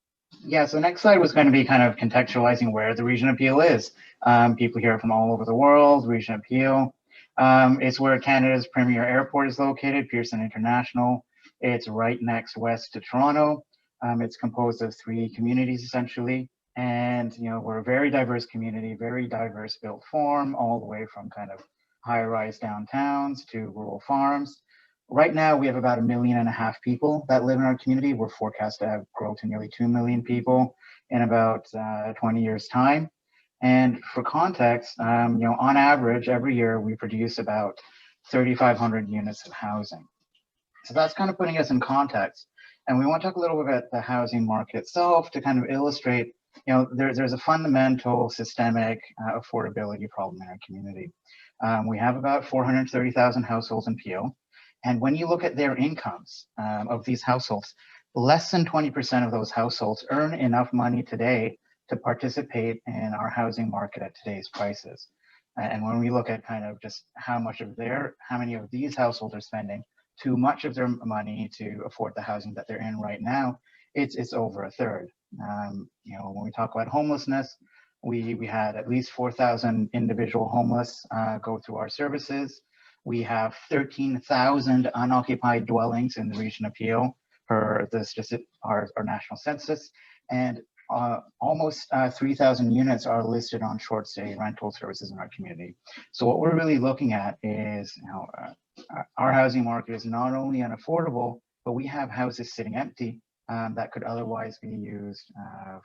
Yeah, so next slide was going to be kind of contextualizing where the Region of Peel is. People here from all over the world, Region of Peel. It's where Canada's premier airport is located, Pearson International. It's right next west to Toronto. It's composed of 3 communities essentially. And, you know, we're a very diverse community, very diverse built form, all the way from kind of high-rise downtowns to rural farms. Right now, we have about 1.5 million people that live in our community. We're forecast to have grow to nearly 2 million people in about 20 years' time. And for context, you know, on average, every year we produce about 3,500 units of housing. So that's kind of putting us in context. And we want to talk a little bit about the housing market itself to kind of illustrate, you know, there's a fundamental systemic affordability problem in our community. We have about 430,000 households in Peel. And when you look at their incomes of these households, less than 20% of those households earn enough money today to participate in our housing market at today's prices. And when we look at kind of just how many of these households are spending too much of their money to afford the housing that they're in right now, it's over a third. You know, when we talk about homelessness, we had at least 4,000 individual homeless go through our services. We have 13,000 unoccupied dwellings in the Region of Peel per our national census, and almost 3,000 units are listed on short stay rental services in our community. So what we're really looking at is, you know, our housing market is not only unaffordable, but we have houses sitting empty that could otherwise be used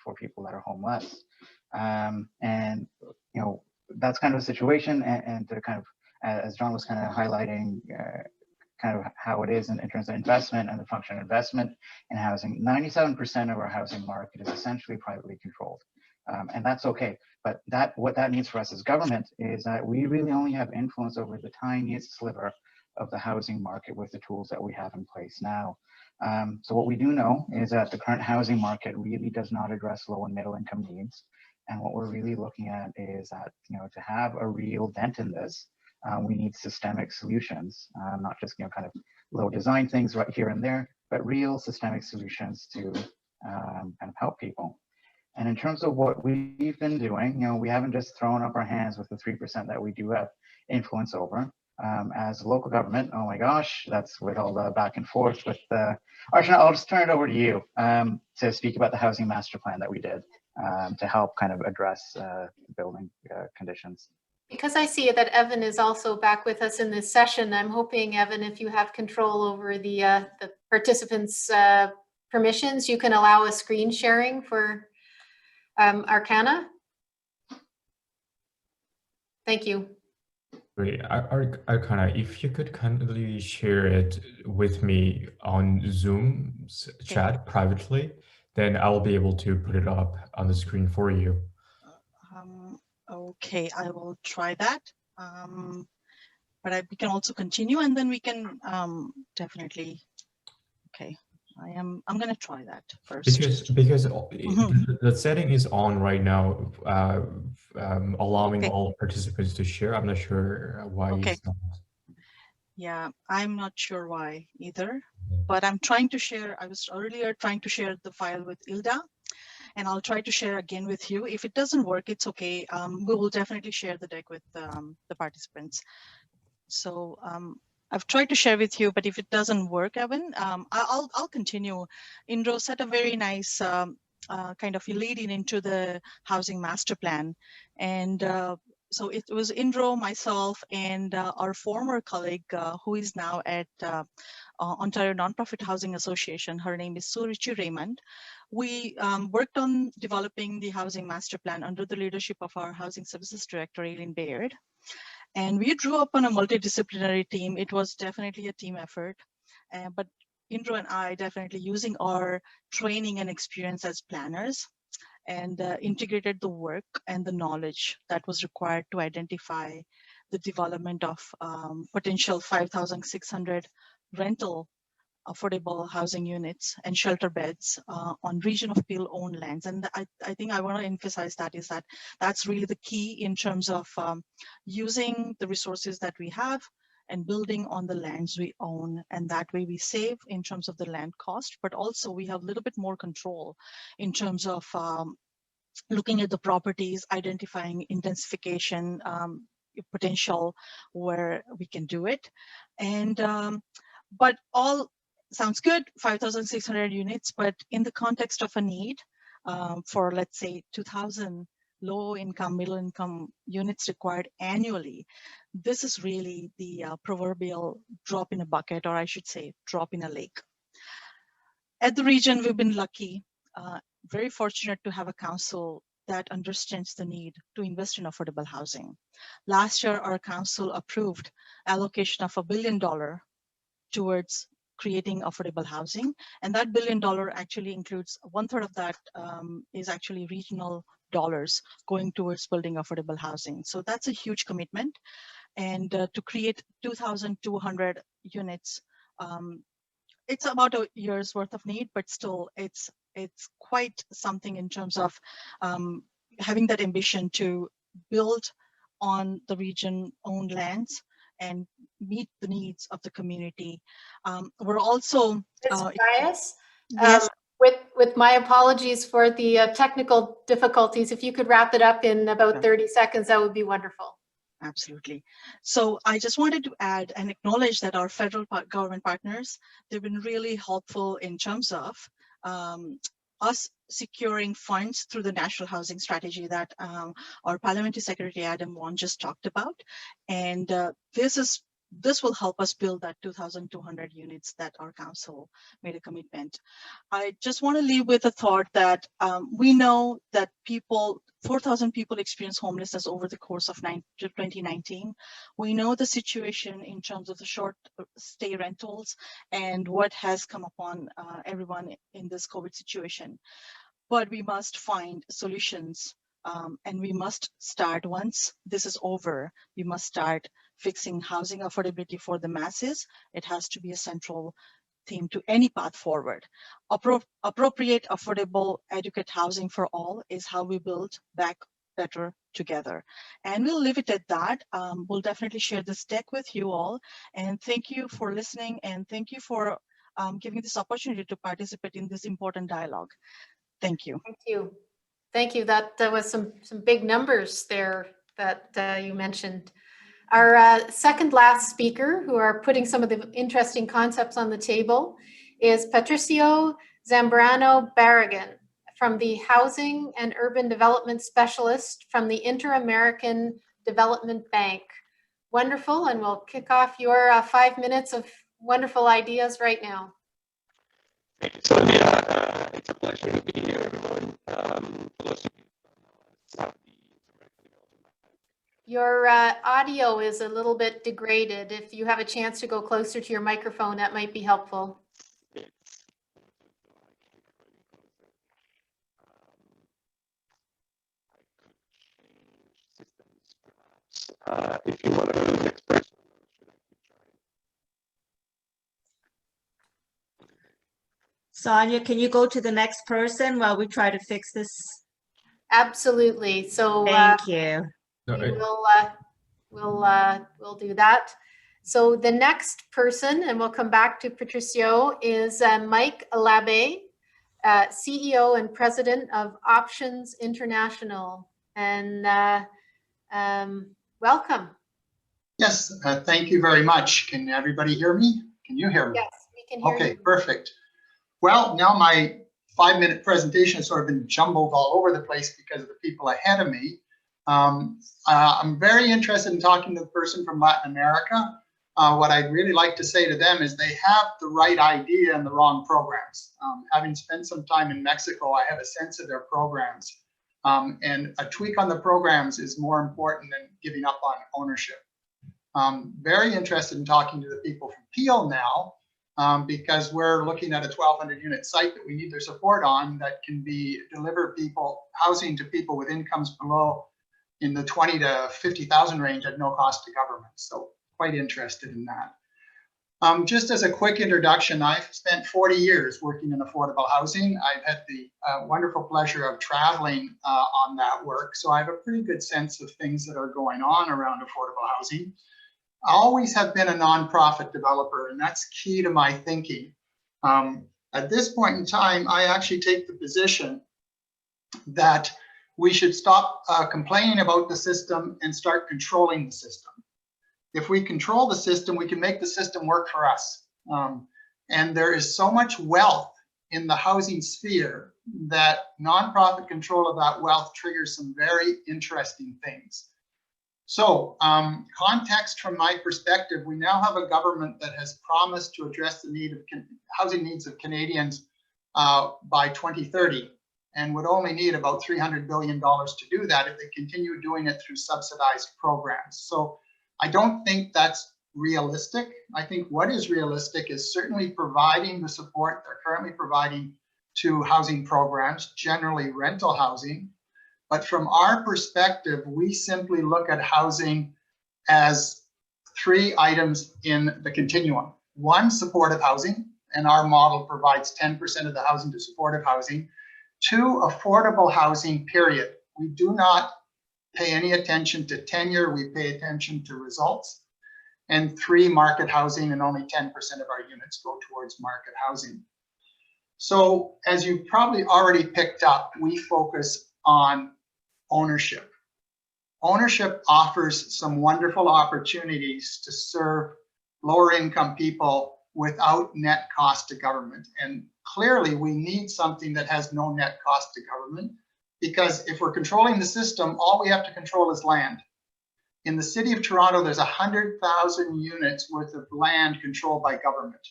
for people that are homeless. And you know, that's kind of a situation, and to kind of, as John was kind of highlighting, kind of how it is in terms of investment and the function of investment in housing. 97% of our housing market is essentially privately controlled. And that's okay. But what that means for us as government is that we really only have influence over the tiniest sliver of the housing market with the tools that we have in place now. So what we do know is that the current housing market really does not address low and middle income needs. And what we're really looking at is that, you know, to have a real dent in this, we need systemic solutions, not just, you know, kind of little design things right here and there, but real systemic solutions to kind of help people. And in terms of what we've been doing, you know, we haven't just thrown up our hands with the 3% that we do have influence over. As a local government, oh my gosh, that's with all the back and forth with the, Archana, I'll just turn it over to you to speak about the housing master plan that we did to help kind of address building conditions. Because I see that Evan is also back with us in this session, I'm hoping, Evan, if you have control over the participants' permissions, you can allow a screen sharing for Archana. Thank you. Great. Archana, if you could kindly share it with me on Zoom's chat privately, then I'll be able to put it up on the screen for you. Okay, I will try that. But we can also continue, and then we can definitely. Okay, I'm going to try that first. Because the setting is on right now, allowing all participants to share. I'm not sure why. Okay. It's not. Yeah, I'm not sure why either, but I'm trying to share. I was earlier trying to share the file with Ilda, and I'll try to share again with you. If it doesn't work, it's okay. We will definitely share the deck with the participants. So I've tried to share with you, but if it doesn't work, Evan, I'll continue. Indro set a very nice kind of leading into the housing master plan. And so it was Indro, myself, and our former colleague who is now at Ontario Nonprofit Housing Association. Her name is Suruchi Raymond. We worked on developing the housing master plan under the leadership of our housing services director, Aileen Baird. And we drew up on a multidisciplinary team. It was definitely a team effort, but Indro and I definitely using our training and experience as planners and integrated the work and the knowledge that was required to identify the development of potential 5,600 rental affordable housing units and shelter beds on region of Peel owned lands. And I think I want to emphasize that is that that's really the key in terms of using the resources that we have and building on the lands we own. And that way we save in terms of the land cost, but also we have a little bit more control in terms of looking at the properties, identifying intensification potential where we can do it. And but all sounds good, 5,600 units, but in the context of a need for, let's say, 2,000 low income, middle income units required annually, this is really the proverbial drop in a bucket, or I should say drop in a lake. At the region, we've been lucky, very fortunate to have a council that understands the need to invest in affordable housing. Last year, our council approved allocation of $1 billion towards creating affordable housing. And that $1 billion actually includes 1/3 of that is actually regional dollars going towards building affordable housing. So that's a huge commitment. And to create 2,200 units, it's about a year's worth of need, but still it's quite something in terms of having that ambition to build on the region owned lands and meet the needs of the community. We're also Bias. Yes. With my apologies for the technical difficulties, if you could wrap it up in about 30 seconds, that would be wonderful. Absolutely. So I just wanted to add and acknowledge that our federal government partners, they've been really helpful in terms of us securing funds through the National Housing Strategy that our Parliamentary Secretary Adam Wong just talked about. And this is this will help us build that 2,200 units that our council made a commitment. I just want to leave with a thought that we know that 4,000 people experience homelessness over the course of 2019. We know the situation in terms of the short stay rentals and what has come upon everyone in this COVID situation. But we must find solutions, and we must start, once this is over, we must start fixing housing affordability for the masses. It has to be a central theme to any path forward. Appropriate, affordable, adequate housing for all is how we build back better together. And we'll leave it at that. We'll definitely share this deck with you all. And thank you for listening, and thank you for giving this opportunity to participate in this important dialogue. Thank you. Thank you. Thank you. That was some big numbers there that you mentioned. Our second last speaker, who are putting some of the interesting concepts on the table, is Patricio Zambrano Barragan from the Housing and Urban Development Specialist from the Inter-American Development Bank. Wonderful, and we'll kick off your 5 minutes of wonderful ideas right now. Thank you, Sonia. It's a pleasure to be here, everyone. Your audio is a little bit degraded. If you have a chance to go closer to your microphone, that might be helpful. If you want to go to the next person. Sonia, can you go to the next person while we try to fix this? Absolutely. So thank you. We'll do that. So the next person, and we'll come back to Patricio, is Mike Alabe, CEO and President of Options International. And welcome. Yes, thank you very much. Can everybody hear me? Can you hear me? Yes, we can hear you. Okay, perfect. Well, now my 5-minute presentation has sort of been jumbled all over the place because of the people ahead of me. I'm very interested in talking to the person from Latin America. What I'd really like to say to them is they have the right idea and the wrong programs. Having spent some time in Mexico, I have a sense of their programs. And a tweak on the programs is more important than giving up on ownership. Very interested in talking to the people from Peel now, because we're looking at a 1,200 unit site that we need their support on that can deliver housing to people with incomes below in the 20 to 50,000 range at no cost to government. So quite interested in that. Just as a quick introduction, I've spent 40 years working in affordable housing. I've had the wonderful pleasure of traveling on that work. So I have a pretty good sense of things that are going on around affordable housing. I always have been a nonprofit developer, and that's key to my thinking. At this point in time, I actually take the position that we should stop complaining about the system and start controlling the system. If we control the system, we can make the system work for us. And there is so much wealth in the housing sphere that nonprofit control of that wealth triggers some very interesting things. So context from my perspective, we now have a government that has promised to address the housing needs of Canadians by 2030, and would only need about $300 billion to do that if they continue doing it through subsidized programs. So I don't think that's realistic. I think what is realistic is certainly providing the support they're currently providing to housing programs, generally rental housing. But from our perspective, we simply look at housing as 3 items in the continuum. 1, supportive housing, and our model provides 10% of the housing to supportive housing. 2, affordable housing, period. We do not pay any attention to tenure, we pay attention to results. And 3, market housing, and only 10% of our units go towards market housing. So as you probably already picked up, we focus on ownership. Ownership offers some wonderful opportunities to serve lower income people without net cost to government. And clearly we need something that has no net cost to government, because if we're controlling the system, all we have to control is land. In the city of Toronto, there's 100,000 units worth of land controlled by government.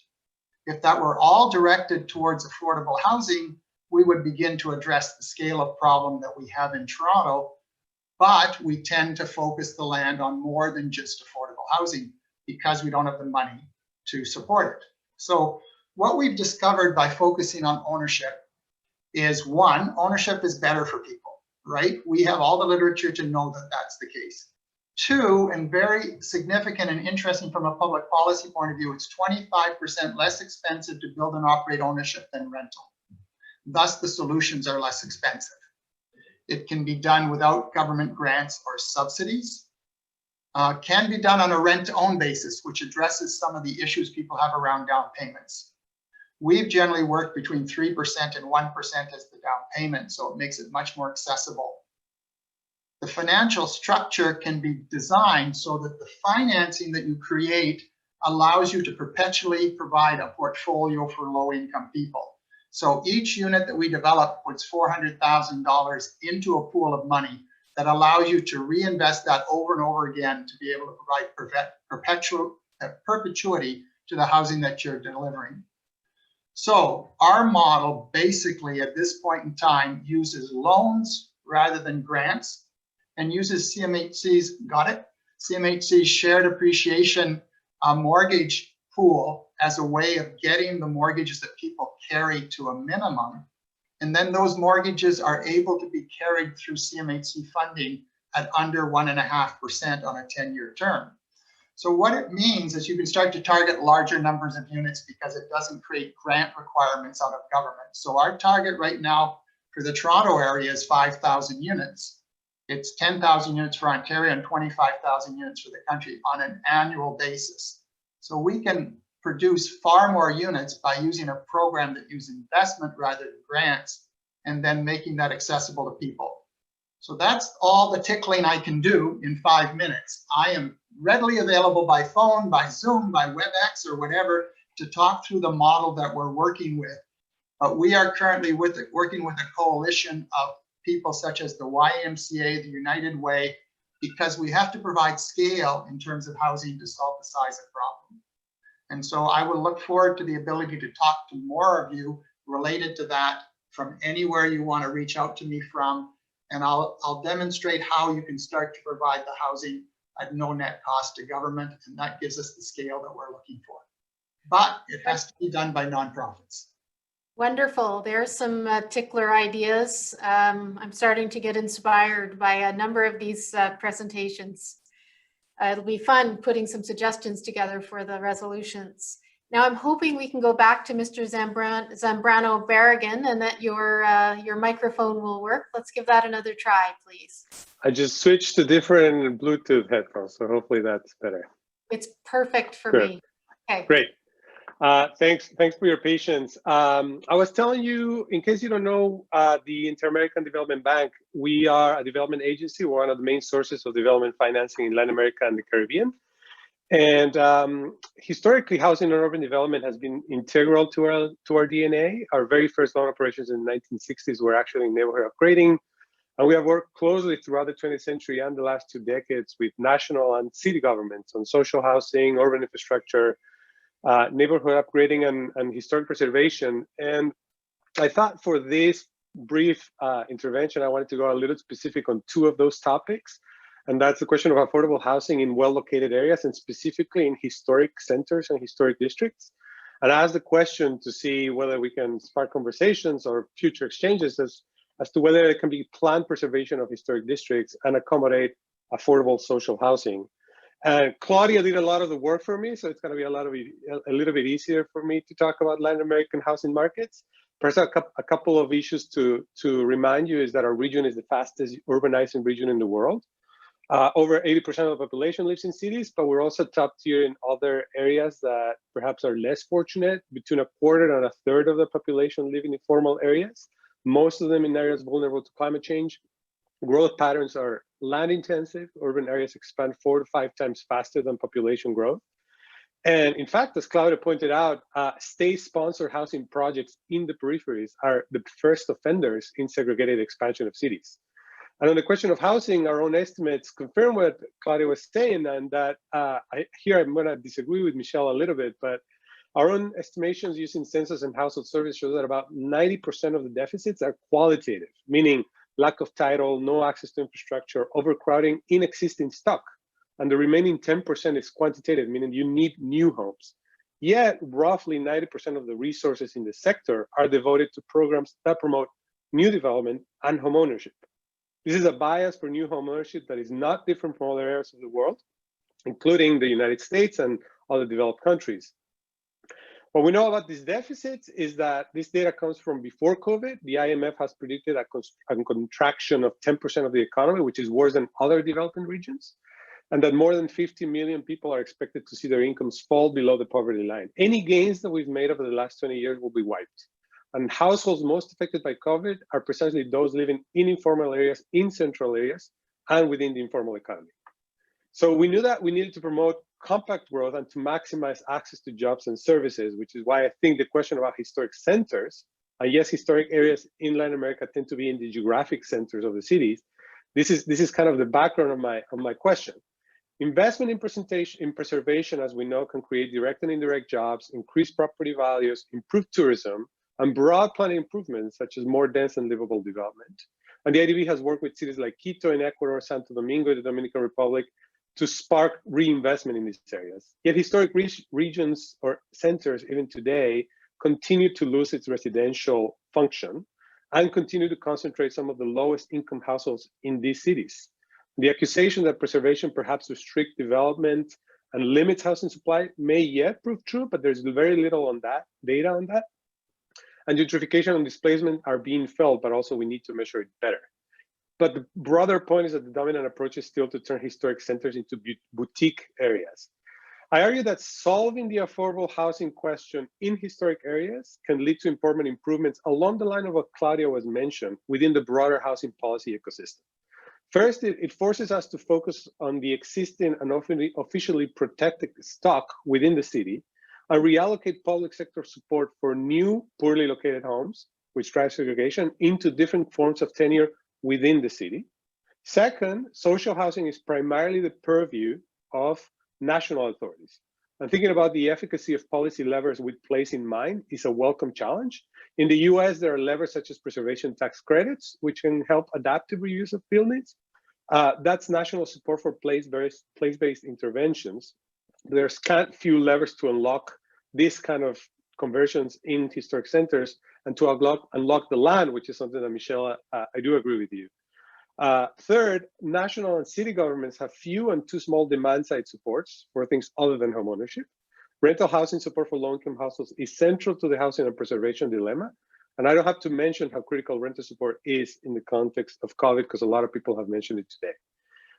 If that were all directed towards affordable housing, we would begin to address the scale of problem that we have in Toronto, but we tend to focus the land on more than just affordable housing because we don't have the money to support it. So what we've discovered by focusing on ownership is, one, ownership is better for people, right? We have all the literature to know that that's the case. Two, and very significant and interesting from a public policy point of view, it's 25% less expensive to build and operate ownership than rental. Thus, the solutions are less expensive. It can be done without government grants or subsidies. Can be done on a rent-to-own basis, which addresses some of the issues people have around down payments. We've generally worked between 3% and 1% as the down payment, so it makes it much more accessible. The financial structure can be designed so that the financing that you create allows you to perpetually provide a portfolio for low-income people. So each unit that we develop puts $400,000 into a pool of money that allows you to reinvest that over and over again to be able to provide perpetuity to the housing that you're delivering. So our model basically at this point in time uses loans rather than grants and uses CMHC's, CMHC's shared appreciation mortgage pool as a way of getting the mortgages that people carry to a minimum. And then those mortgages are able to be carried through CMHC funding at under 1.5% on a 10-year term. So what it means is you can start to target larger numbers of units because it doesn't create grant requirements out of government. So our target right now for the Toronto area is 5,000 units. It's 10,000 units for Ontario and 25,000 units for the country on an annual basis. So we can produce far more units by using a program that uses investment rather than grants, and then making that accessible to people. So that's all the tickling I can do in 5 minutes. I am readily available by phone, by Zoom, by WebEx or whatever to talk through the model that we're working with. But we are currently working with a coalition of people such as the YMCA, the United Way, because we have to provide scale in terms of housing to solve the size of the problem. And so I will look forward to the ability to talk to more of you related to that from anywhere you want to reach out to me from. And I'll demonstrate how you can start to provide the housing at no net cost to government. And that gives us the scale that we're looking for. But it has to be done by nonprofits. Wonderful. There's some tickler ideas. I'm starting to get inspired by a number of these presentations. It'll be fun putting some suggestions together for the resolutions. Now I'm hoping we can go back to Mr. Zambrano Barragan and that your microphone will work. Let's give that another try, please. I just switched to different Bluetooth headphones, so hopefully that's better. It's perfect for Good. me. Okay. Great. Thanks for your patience. I was telling you, in case you don't know, the Inter-American Development Bank, we are a development agency. We're one of the main sources of development financing in Latin America and the Caribbean. And historically, housing and urban development has been integral to our DNA. Our very first loan operations in the 1960s were actually in neighborhood upgrading. And we have worked closely throughout the 20th century and the last 2 decades with national and city governments on social housing, urban infrastructure, neighborhood upgrading and historic preservation. And I thought for this brief intervention, I wanted to go a little specific on 2 of those topics. And that's the question of affordable housing in well-located areas and specifically in historic centers and historic districts. And I asked the question to see whether we can spark conversations or future exchanges as to whether there can be planned preservation of historic districts and accommodate affordable social housing. Claudia did a lot of the work for me, so it's going to be a little bit easier for me to talk about Latin American housing markets. Perhaps a couple of issues to remind you is that our region is the fastest urbanizing region in the world. Over 80% of the population lives in cities, but we're also top tier in other areas that perhaps are less fortunate. Between 1/4 and 1/3 of the population live in informal areas, most of them in areas vulnerable to climate change. Growth patterns are land intensive. Urban areas expand 4 to 5 times faster than population growth. And in fact, as Claudia pointed out, state-sponsored housing projects in the peripheries are the first offenders in segregated expansion of cities. And on the question of housing, our own estimates confirm what Claudia was saying, and that here I'm going to disagree with Michelle a little bit, but our own estimations using census and household surveys show that about 90% of the deficits are qualitative, meaning lack of title, no access to infrastructure, overcrowding in existing stock. And the remaining 10% is quantitative, meaning you need new homes. Yet, roughly 90% of the resources in the sector are devoted to programs that promote new development and homeownership. This is a bias for new homeownership that is not different from other areas of the world, including the United States and other developed countries. What we know about these deficits is that this data comes from before COVID. The IMF has predicted a contraction of 10% of the economy, which is worse than other developing regions, and that more than 50 million people are expected to see their incomes fall below the poverty line. Any gains that we've made over the last 20 years will be wiped. And households most affected by COVID are precisely those living in informal areas, in central areas, and within the informal economy. So we knew that we needed to promote compact growth and to maximize access to jobs and services, which is why I think the question about historic centers, and yes, historic areas in Latin America tend to be in the geographic centers of the cities. This is kind of the background of my question. Investment in preservation, as we know, can create direct and indirect jobs, increase property values, improve tourism, and broad planning improvements such as more dense and livable development. And the IDB has worked with cities like Quito in Ecuador, Santo Domingo, the Dominican Republic, to spark reinvestment in these areas. Yet historic regions or centers, even today, continue to lose its residential function and continue to concentrate some of the lowest income households in these cities. The accusation that preservation perhaps restricts development and limits housing supply may yet prove true, but there's very little on that data on that. And gentrification and displacement are being felt, but also we need to measure it better. But the broader point is that the dominant approach is still to turn historic centers into boutique areas. I argue that solving the affordable housing question in historic areas can lead to important improvements along the line of what Claudia was mentioned within the broader housing policy ecosystem. First, it forces us to focus on the existing and officially protected stock within the city and reallocate public sector support for new poorly located homes, which drives segregation, into different forms of tenure within the city. Second, social housing is primarily the purview of national authorities. And thinking about the efficacy of policy levers with place in mind is a welcome challenge. In the US, there are levers such as preservation tax credits, which can help adaptive reuse of buildings. That's national support for place-based interventions. There's few levers to unlock this kind of conversions in historic centers and to unlock the land, which is something that Michelle, I do agree with you. Third, national and city governments have few and too small demand-side supports for things other than homeownership. Rental housing support for low-income households is central to the housing and preservation dilemma. And I don't have to mention how critical rental support is in the context of COVID, because a lot of people have mentioned it today.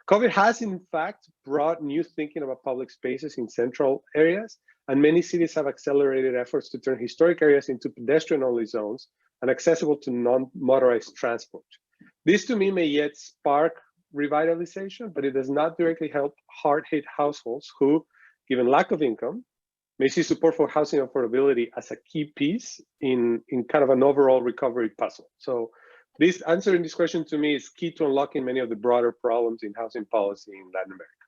COVID has, in fact, brought new thinking about public spaces in central areas, and many cities have accelerated efforts to turn historic areas into pedestrian-only zones and accessible to non-motorized transport. This, to me, may yet spark revitalization, but it does not directly help hard-hit households who, given lack of income, may see support for housing affordability as a key piece in kind of an overall recovery puzzle. So this answering this question to me is key to unlocking many of the broader problems in housing policy in Latin America.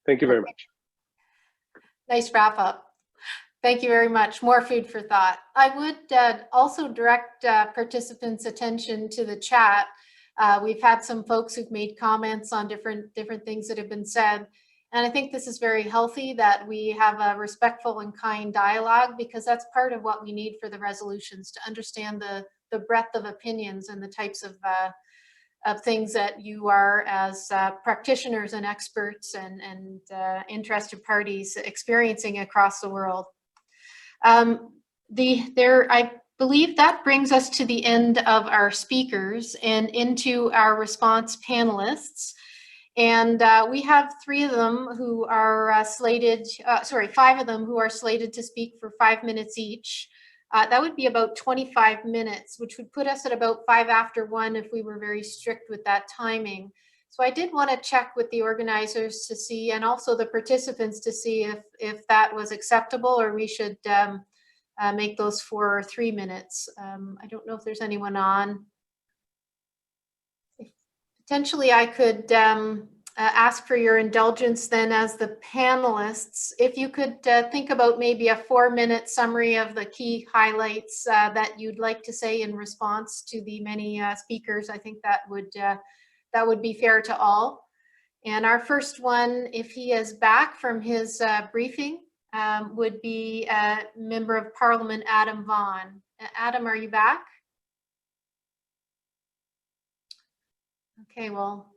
Thank you very much. Nice wrap up. Thank you very much. More food for thought. I would also direct participants' attention to the chat. We've had some folks who've made comments on different things that have been said. And I think this is very healthy that we have a respectful and kind dialogue, because that's part of what we need for the resolutions, to understand the breadth of opinions and the types of things that you are, as practitioners and experts and interested parties, experiencing across the world. I believe that brings us to the end of our speakers and into our response panelists. And we have 3 of them who are slated, 5 of them who are slated to speak for 5 minutes each. That would be about 25 minutes, which would put us at about 5 after 1 if we were very strict with that timing. So I did want to check with the organizers to see, and also the participants to see if that was acceptable, or we should make those 4 or 3 minutes. I don't know if there's anyone on. If potentially I could ask for your indulgence then as the panelists. If you could think about maybe a 4-minute summary of the key highlights that you'd like to say in response to the many speakers, I think that would be fair to all. And our first one, if he is back from his briefing, would be Member of Parliament Adam Vaughan. Adam, are you back? Okay, well,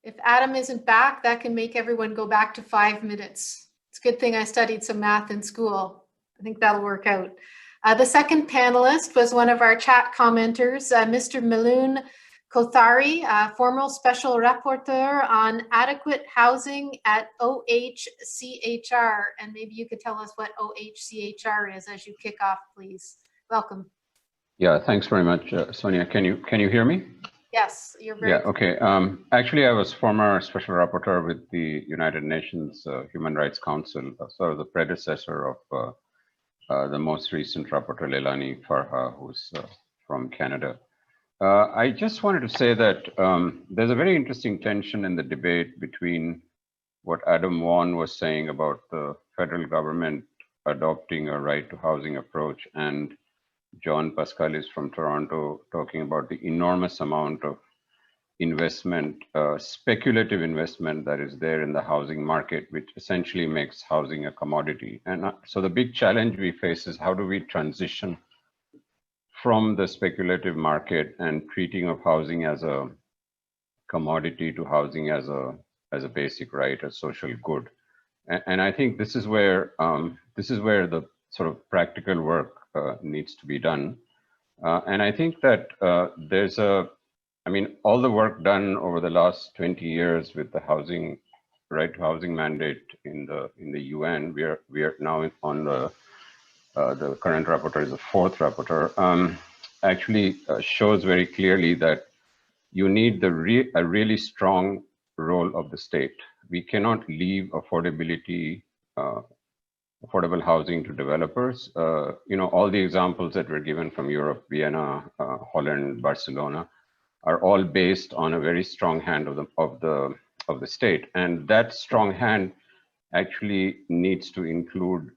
if Adam isn't back, that can make everyone go back to 5 minutes. It's a good thing I studied some math in school. I think that'll work out. The second panelist was one of our chat commenters, Mr. Miloon Kothari, former Special Rapporteur on Adequate Housing at OHCHR. And maybe you could tell us what OHCHR is as you kick off, please. Welcome. Yeah, thanks very much, Sonia. Can you hear me? Yes, you're very. Yeah, okay. Actually, I was former Special Rapporteur with the United Nations Human Rights Council, sort of the predecessor of the most recent Rapporteur, Leilani Farha, who's from Canada. I just wanted to say that there's a very interesting tension in the debate between what Adam Vaughan was saying about the federal government adopting a right to housing approach and John Pascalis from Toronto talking about the enormous amount of investment, speculative investment that is there in the housing market, which essentially makes housing a commodity. And so the big challenge we face is how do we transition from the speculative market and treating of housing as a commodity to housing as a basic right, a social good. And I think this is where the sort of practical work needs to be done. And I think that all the work done over the last 20 years with the housing right to housing mandate in the UN, we are now on the current rapporteur is the fourth rapporteur, actually shows very clearly that you need a really strong role of the state. We cannot leave affordable housing to developers. All the examples that were given from Europe, Vienna, Holland, Barcelona, are all based on a very strong hand of the state, and that strong hand actually needs to include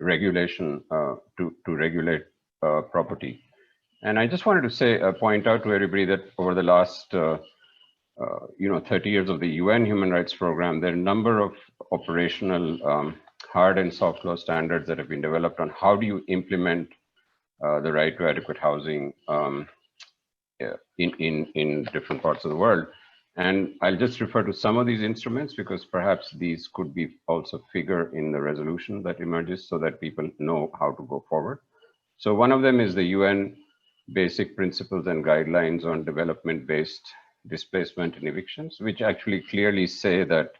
regulation to regulate property. And I just wanted to say, point out to everybody that over the last 30 years of the UN Human Rights Program, there are a number of operational hard and soft law standards that have been developed on how do you implement the right to adequate housing in different parts of the world. And I'll just refer to some of these instruments because perhaps these could be also figure in the resolution that emerges so that people know how to go forward. So one of them is the UN Basic Principles and Guidelines on Development-Based Displacement and Evictions, which actually clearly say that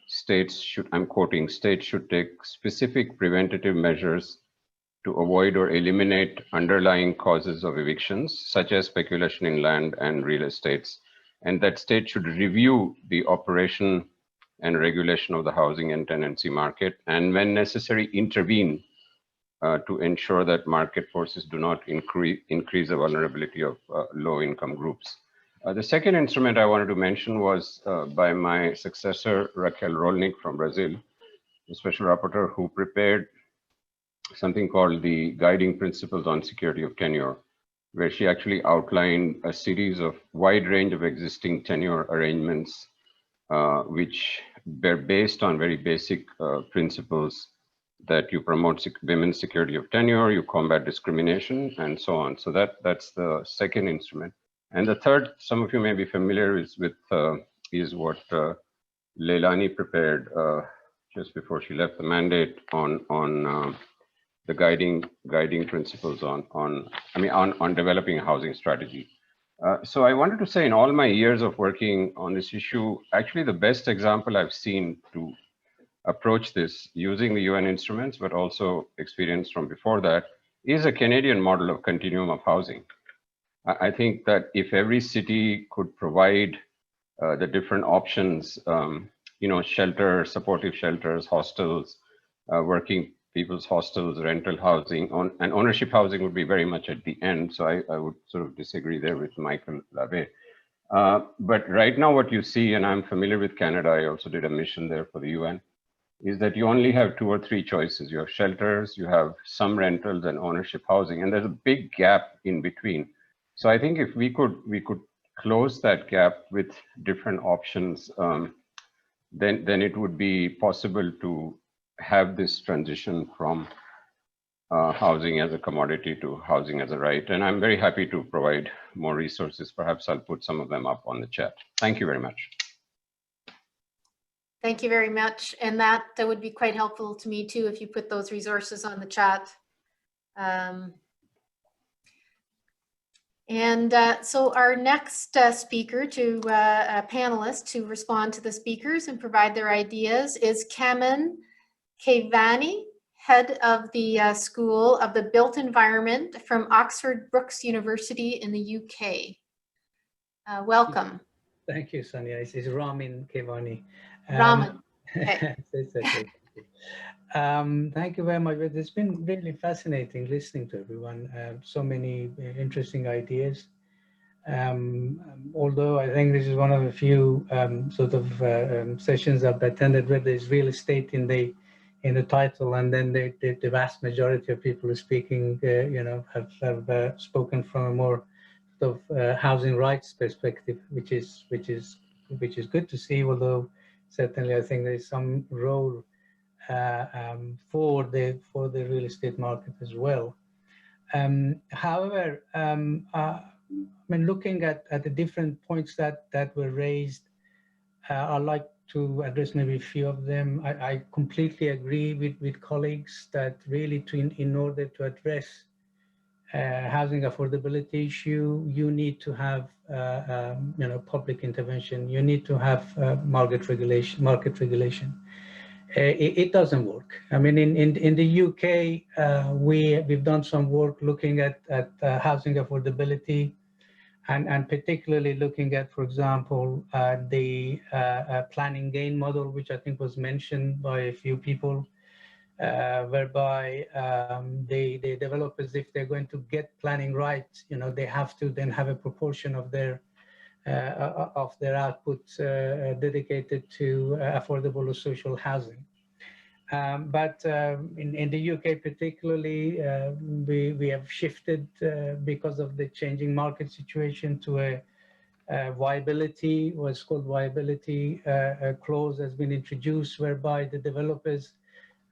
states should, I'm quoting, states should take specific preventative measures to avoid or eliminate underlying causes of evictions, such as speculation in land and real estates, and that states should review the operation and regulation of the housing and tenancy market, and when necessary, intervene to ensure that market forces do not increase the vulnerability of low-income groups. The second instrument I wanted to mention was by my successor, Raquel Rolnik from Brazil, the Special Rapporteur, who prepared something called the Guiding Principles on Security of Tenure, where she actually outlined a series of wide range of existing tenure arrangements, which were based on very basic principles that you promote women's security of tenure, you combat discrimination, and so on. So that's the second instrument. And the third, some of you may be familiar with is what Leilani prepared just before she left the mandate on the guiding principles on developing a housing strategy. So I wanted to say, in all my years of working on this issue, actually the best example I've seen to approach this using the UN instruments, but also experience from before that, is a Canadian model of continuum of housing. I think that if every city could provide the different options, shelter, supportive shelters, hostels, working people's hostels, rental housing, and ownership housing would be very much at the end. So I would sort of disagree there with Michael Labbé. But right now what you see, and I'm familiar with Canada, I also did a mission there for the UN, is that you only have 2 or 3 choices. You have shelters, you have some rentals and ownership housing, and there's a big gap in between. So I think if we could close that gap with different options, then it would be possible to have this transition from housing as a commodity to housing as a right. And I'm very happy to provide more resources. Perhaps I'll put some of them up on the chat. Thank you very much. Thank you very much. And that would be quite helpful to me too, if you put those resources on the chat. So our next speaker panelist to respond to the speakers and provide their ideas is Kamen Kevani, head of the School of the Built Environment from Oxford Brookes University in the UK. Welcome. Thank you, Sonia. It's Ramin Kevani. Ramin. Okay. It's okay. Thank you very much. It's been really fascinating listening to everyone. So many interesting ideas. Although I think this is one of the few sessions I've attended where there's real estate in the title, and then the vast majority of people who are speaking, have spoken from a more housing rights perspective, which is good to see. Although certainly I think there is some role for the real estate market as well. However, when looking at the different points that were raised, I'd like to address maybe a few of them. I completely agree with colleagues that really in order to address housing affordability issue, you need to have public intervention. You need to have market regulation. It doesn't work. I mean, in the UK, we've done some work looking at housing affordability, and particularly looking at, for example, the planning gain model, which I think was mentioned by a few people, whereby the developers, if they're going to get planning rights, they have to then have a proportion of their output dedicated to affordable or social housing. But in the UK particularly, we have shifted because of the changing market situation to a viability, what's called viability clause has been introduced, whereby the developers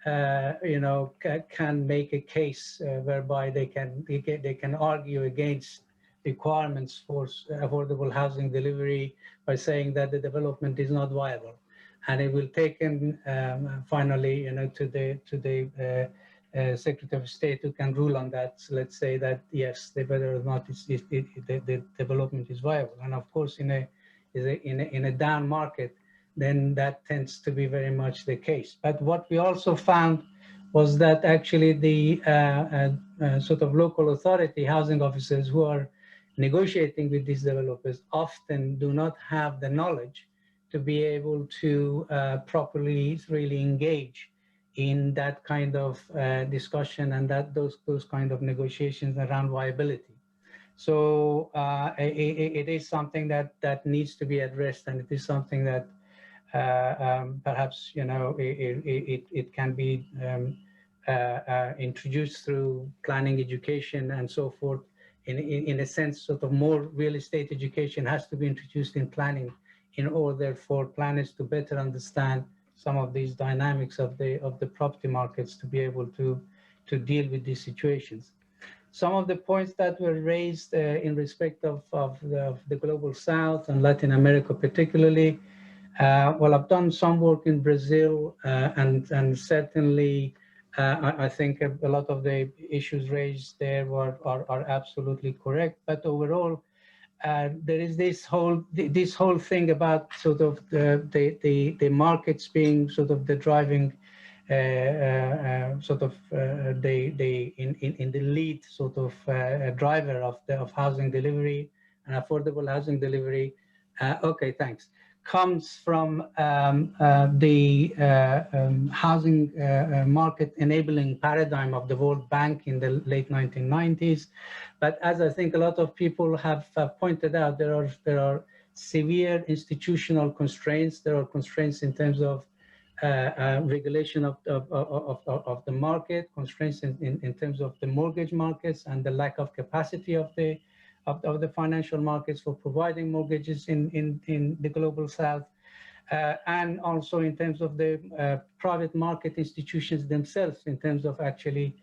can make a case whereby they can argue against requirements for affordable housing delivery by saying that the development is not viable, and it will take them finally, to the Secretary of State who can rule on that. So let's say that yes, whether or not the development is viable, and of course in a down market, then that tends to be very much the case. But what we also found was that actually the local authority housing officers who are negotiating with these developers often do not have the knowledge to be able to properly really engage in that kind of discussion and those kind of negotiations around viability. So it is something that needs to be addressed, and it is something that perhaps it can be introduced through planning education and so forth. In a sense, more real estate education has to be introduced in planning in order for planners to better understand some of these dynamics of the property markets, to be able to deal with these situations. Some of the points that were raised in respect of the Global South and Latin America particularly, well, I've done some work in Brazil, and certainly I think a lot of the issues raised there are absolutely correct. But overall, there is this whole thing about the markets being the driving in the lead driver of housing delivery and affordable housing delivery. Okay, thanks. Comes from the housing market enabling paradigm of the World Bank in the late 1990s. But as I think a lot of people have pointed out, there are severe institutional constraints. There are constraints in terms of regulation of the market, constraints in terms of the mortgage markets and the lack of capacity of the financial markets for providing mortgages in the global south, and also in terms of the private market institutions themselves in terms of actually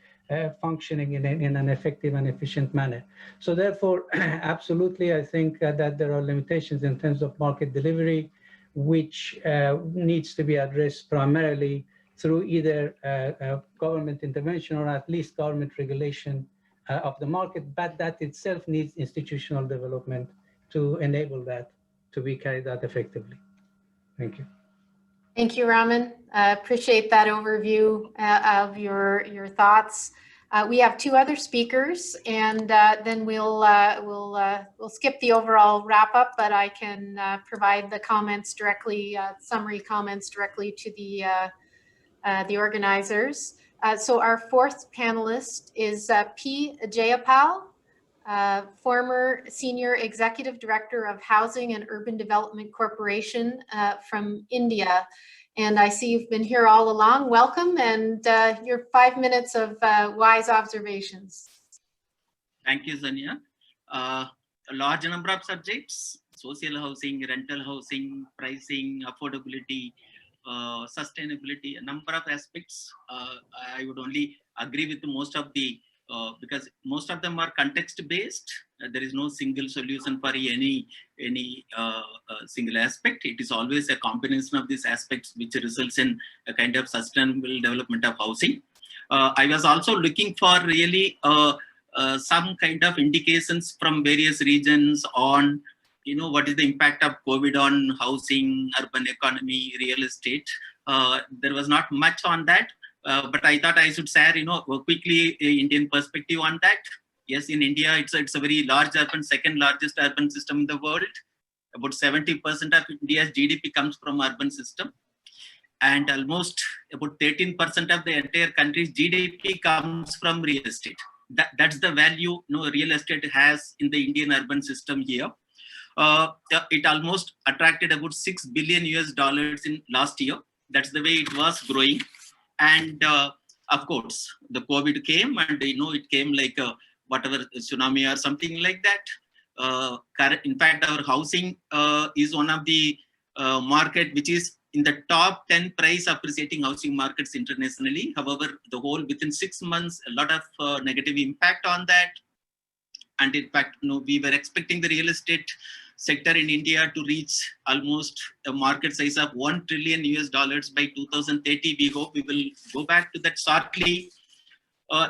functioning in an effective and efficient manner. So therefore, absolutely, I think that there are limitations in terms of market delivery, which needs to be addressed primarily through either government intervention or at least government regulation of the market, but that itself needs institutional development to enable that to be carried out effectively. Thank you. Thank you, Raman. Appreciate that overview of your thoughts. We have two other speakers, and then we'll skip the overall wrap up, but I can provide the comments directly, summary comments directly to the organizers. So our fourth panelist is P. Jayapal, former Senior Executive Director of Housing and Urban Development Corporation from India. And I see you've been here all along. Welcome, and your 5 minutes of wise observations. Thank you, Zania. A large number of subjects: social housing, rental housing, pricing, affordability, sustainability, a number of aspects. I would only agree with most of the, because most of them are context-based. There is no single solution for any single aspect. It is always a combination of these aspects which results in a kind of sustainable development of housing. I was also looking for really some kind of indications from various regions on, what is the impact of COVID on housing, urban economy, real estate. There was not much on that. But I thought I should share, quickly Indian perspective on that. Yes, in India, it's a very large urban, second largest urban system in the world. About 70% of India's GDP comes from urban system. And almost about 13% of the entire country's GDP comes from real estate. That's the value real estate has in the Indian urban system here. It almost attracted about $6 billion in last year. That's the way it was growing. And of course, the COVID came, and it came like whatever tsunami or something like that. In fact, our housing is one of the market which is in the top 10 price appreciating housing markets internationally. However, the whole within 6 months, a lot of negative impact on that. And in fact, we were expecting the real estate sector in India to reach almost a market size of $1 trillion by 2030. We hope we will go back to that shortly.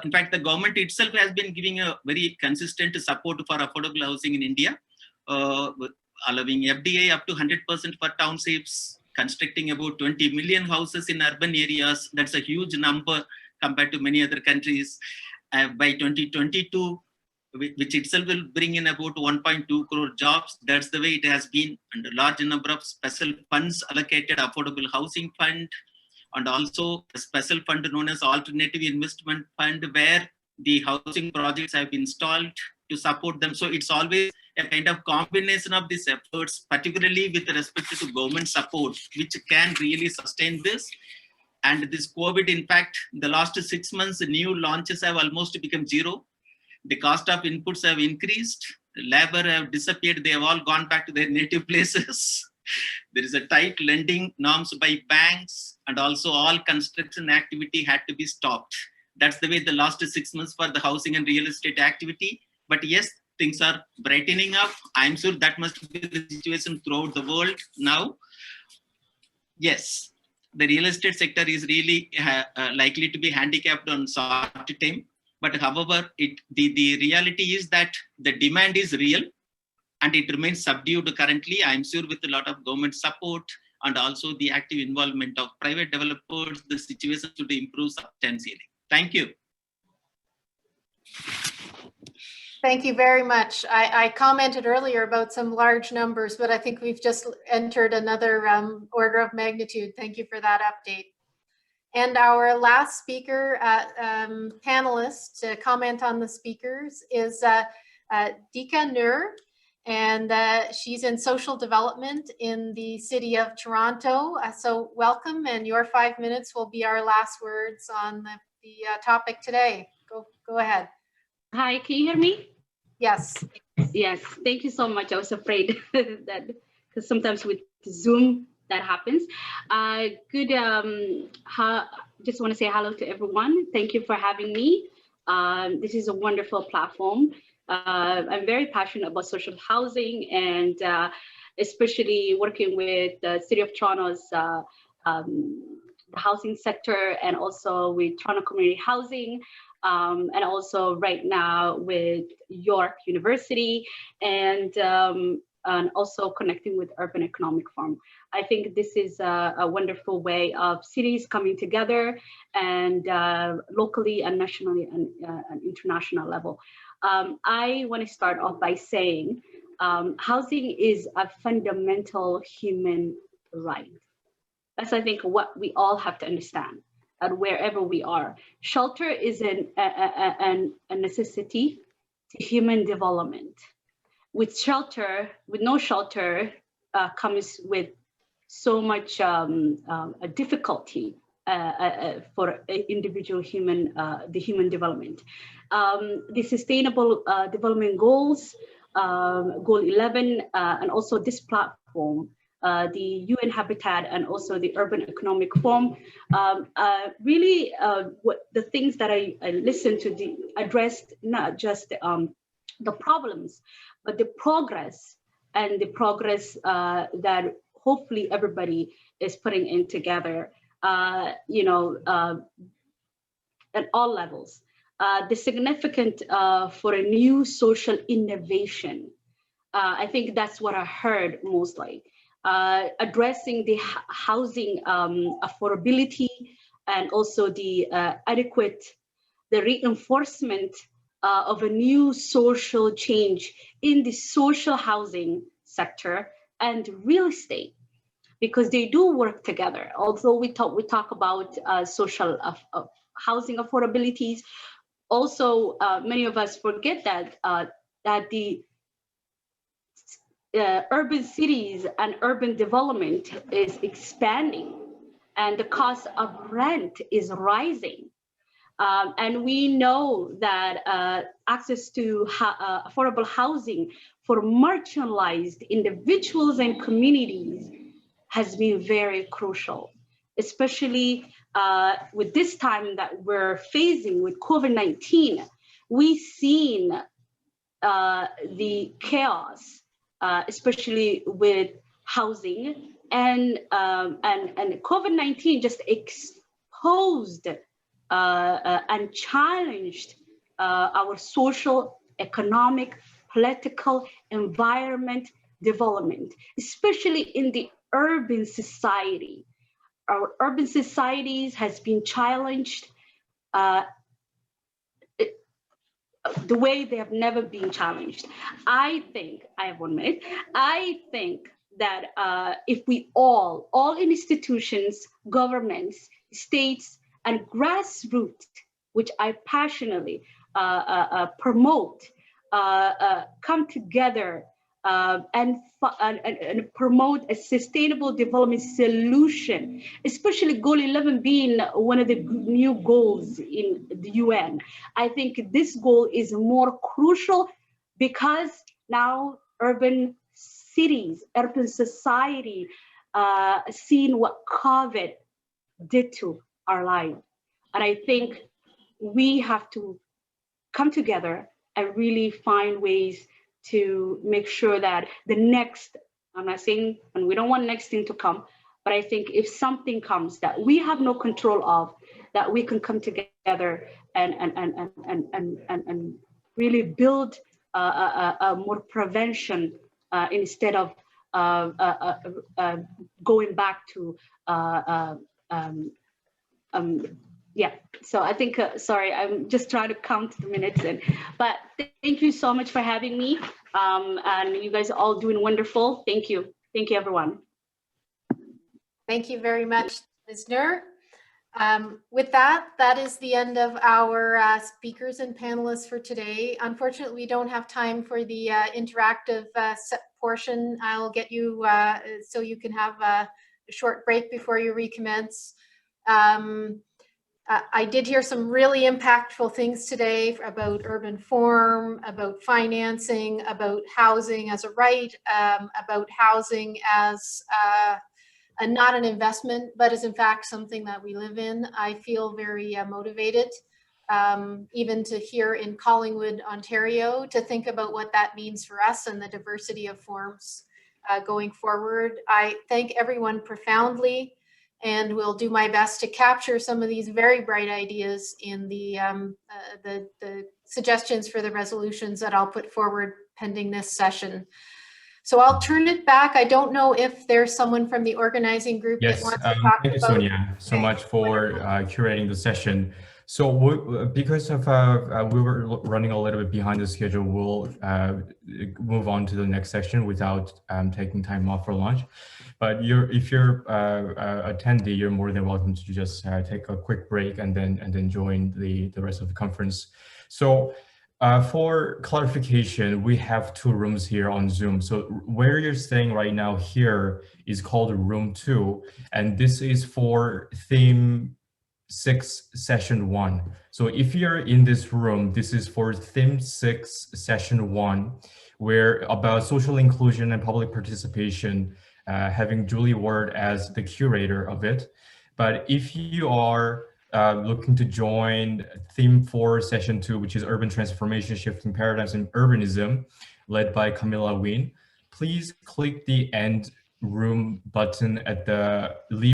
In fact, the government itself has been giving a very consistent support for affordable housing in India, allowing FDI up to 100% for townships, constructing about 20 million houses in urban areas. That's a huge number compared to many other countries. By 2022, which itself will bring in about 1.2 crore jobs. That's the way it has been, and a large number of special funds allocated, affordable housing fund, and also a special fund known as alternative investment fund, where the housing projects have been installed to support them. So it's always a kind of combination of these efforts, particularly with respect to government support, which can really sustain this. And this COVID, in fact, the last 6 months, the new launches have almost become zero. The cost of inputs have increased, labor have disappeared, they have all gone back to their native places. There is a tight lending norms by banks, and also all construction activity had to be stopped. That's the way the last 6 months for the housing and real estate activity. But yes, things are brightening up. I'm sure that must be the situation throughout the world now. Yes, the real estate sector is really likely to be handicapped on short time. But however, the reality is that the demand is real and it remains subdued currently. I'm sure with a lot of government support and also the active involvement of private developers, the situation should improve substantially. Thank you. Thank you very much. I commented earlier about some large numbers, but I think we've just entered another order of magnitude. Thank you for that update. And our last speaker, panelist to comment on the speakers is Dika Nur. and she's in social development in the city of Toronto. So welcome, and your 5 minutes will be our last words on the topic today. Go ahead. Hi, can you hear me? Yes. Yes, thank you so much. I was afraid that, because sometimes with Zoom that happens. Just want to say hello to everyone. Thank you for having me. This is a wonderful platform. I'm very passionate about social housing, and especially working with the City of Toronto's the housing sector, and also with Toronto Community Housing, and also right now with York University, and also connecting with Urban Economic Forum. I think this is a wonderful way of cities coming together, and locally and nationally and international level. I want to start off by saying housing is a fundamental human right. That's, I think, what we all have to understand, and wherever we are. Shelter is a necessity to human development. With shelter, with no shelter, comes with so much difficulty for individual human, the human development. The Sustainable Development Goals, Goal 11, and also this platform, the UN Habitat, and also the Urban Economic Forum, really what the things that I listened to addressed not just the problems, but the progress, and the progress that hopefully everybody is putting in together, you know, at all levels. The significant for a new social innovation. I think that's what I heard mostly. Addressing the housing affordability, and also the the reinforcement of a new social change in the social housing sector and real estate, because they do work together. Although we talk about social housing affordabilities, also many of us forget that that the urban cities and urban development is expanding, and the cost of rent is rising. And we know that access to affordable housing for marginalized individuals and communities has been very crucial, especially with this time that we're facing with COVID-19. We've seen the chaos, especially with housing, and COVID-19 just exposed and challenged our social, economic, political, environment development, especially in the urban society. Our urban societies has been challenged the way they have never been challenged. I think, I have 1 minute, I think that if we all institutions, governments, states, and grassroots, which I passionately promote, come together and promote a sustainable development solution, especially Goal 11 being one of the new goals in the UN. I think this goal is more crucial because now urban cities, urban society, seeing what COVID did to our life. And I think we have to come together and really find ways to make sure that the next, I'm not saying, and we don't want next thing to come, but I think if something comes that we have no control of, that we can come together and really build a more prevention instead of going back to yeah, so I think, sorry, I'm just trying to count the minutes in, but thank you so much for having me. And you guys are all doing wonderful. Thank you. Thank you, everyone. Thank you very much, Ms. Nur. With that, that is the end of our speakers and panelists for today. Unfortunately, we don't have time for the interactive portion. I'll get you so you can have a short break before you recommence. I did hear some really impactful things today about urban form, about financing, about housing as a right, about housing as not an investment, but is in fact something that we live in. I feel very motivated, even to here in Collingwood, Ontario, to think about what that means for us and the diversity of forms going forward. I thank everyone profoundly, and will do my best to capture some of these very bright ideas in the suggestions for the resolutions that I'll put forward pending this session. So I'll turn it back. I don't know if there's someone from the organizing group that wants to talk thank you, about. Sonia, so much for curating the session. So because of we were running a little bit behind the schedule, we'll move on to the next section without taking time off for lunch. But if you're attendee, you're more than welcome to just take a quick break and then join the rest of the conference. So for clarification, we have 2 rooms here on Zoom. So where you're staying right now here is called room 2, and this is for theme 6 session 1. So if you're in this room, this is for theme 6 session 1, where about social inclusion and public participation, having Julie Ward as the curator of it. But if you are looking to join theme 4 session 2, which is urban transformation, shifting paradigms and urbanism, led by Camilla Wien, please click the end room button at the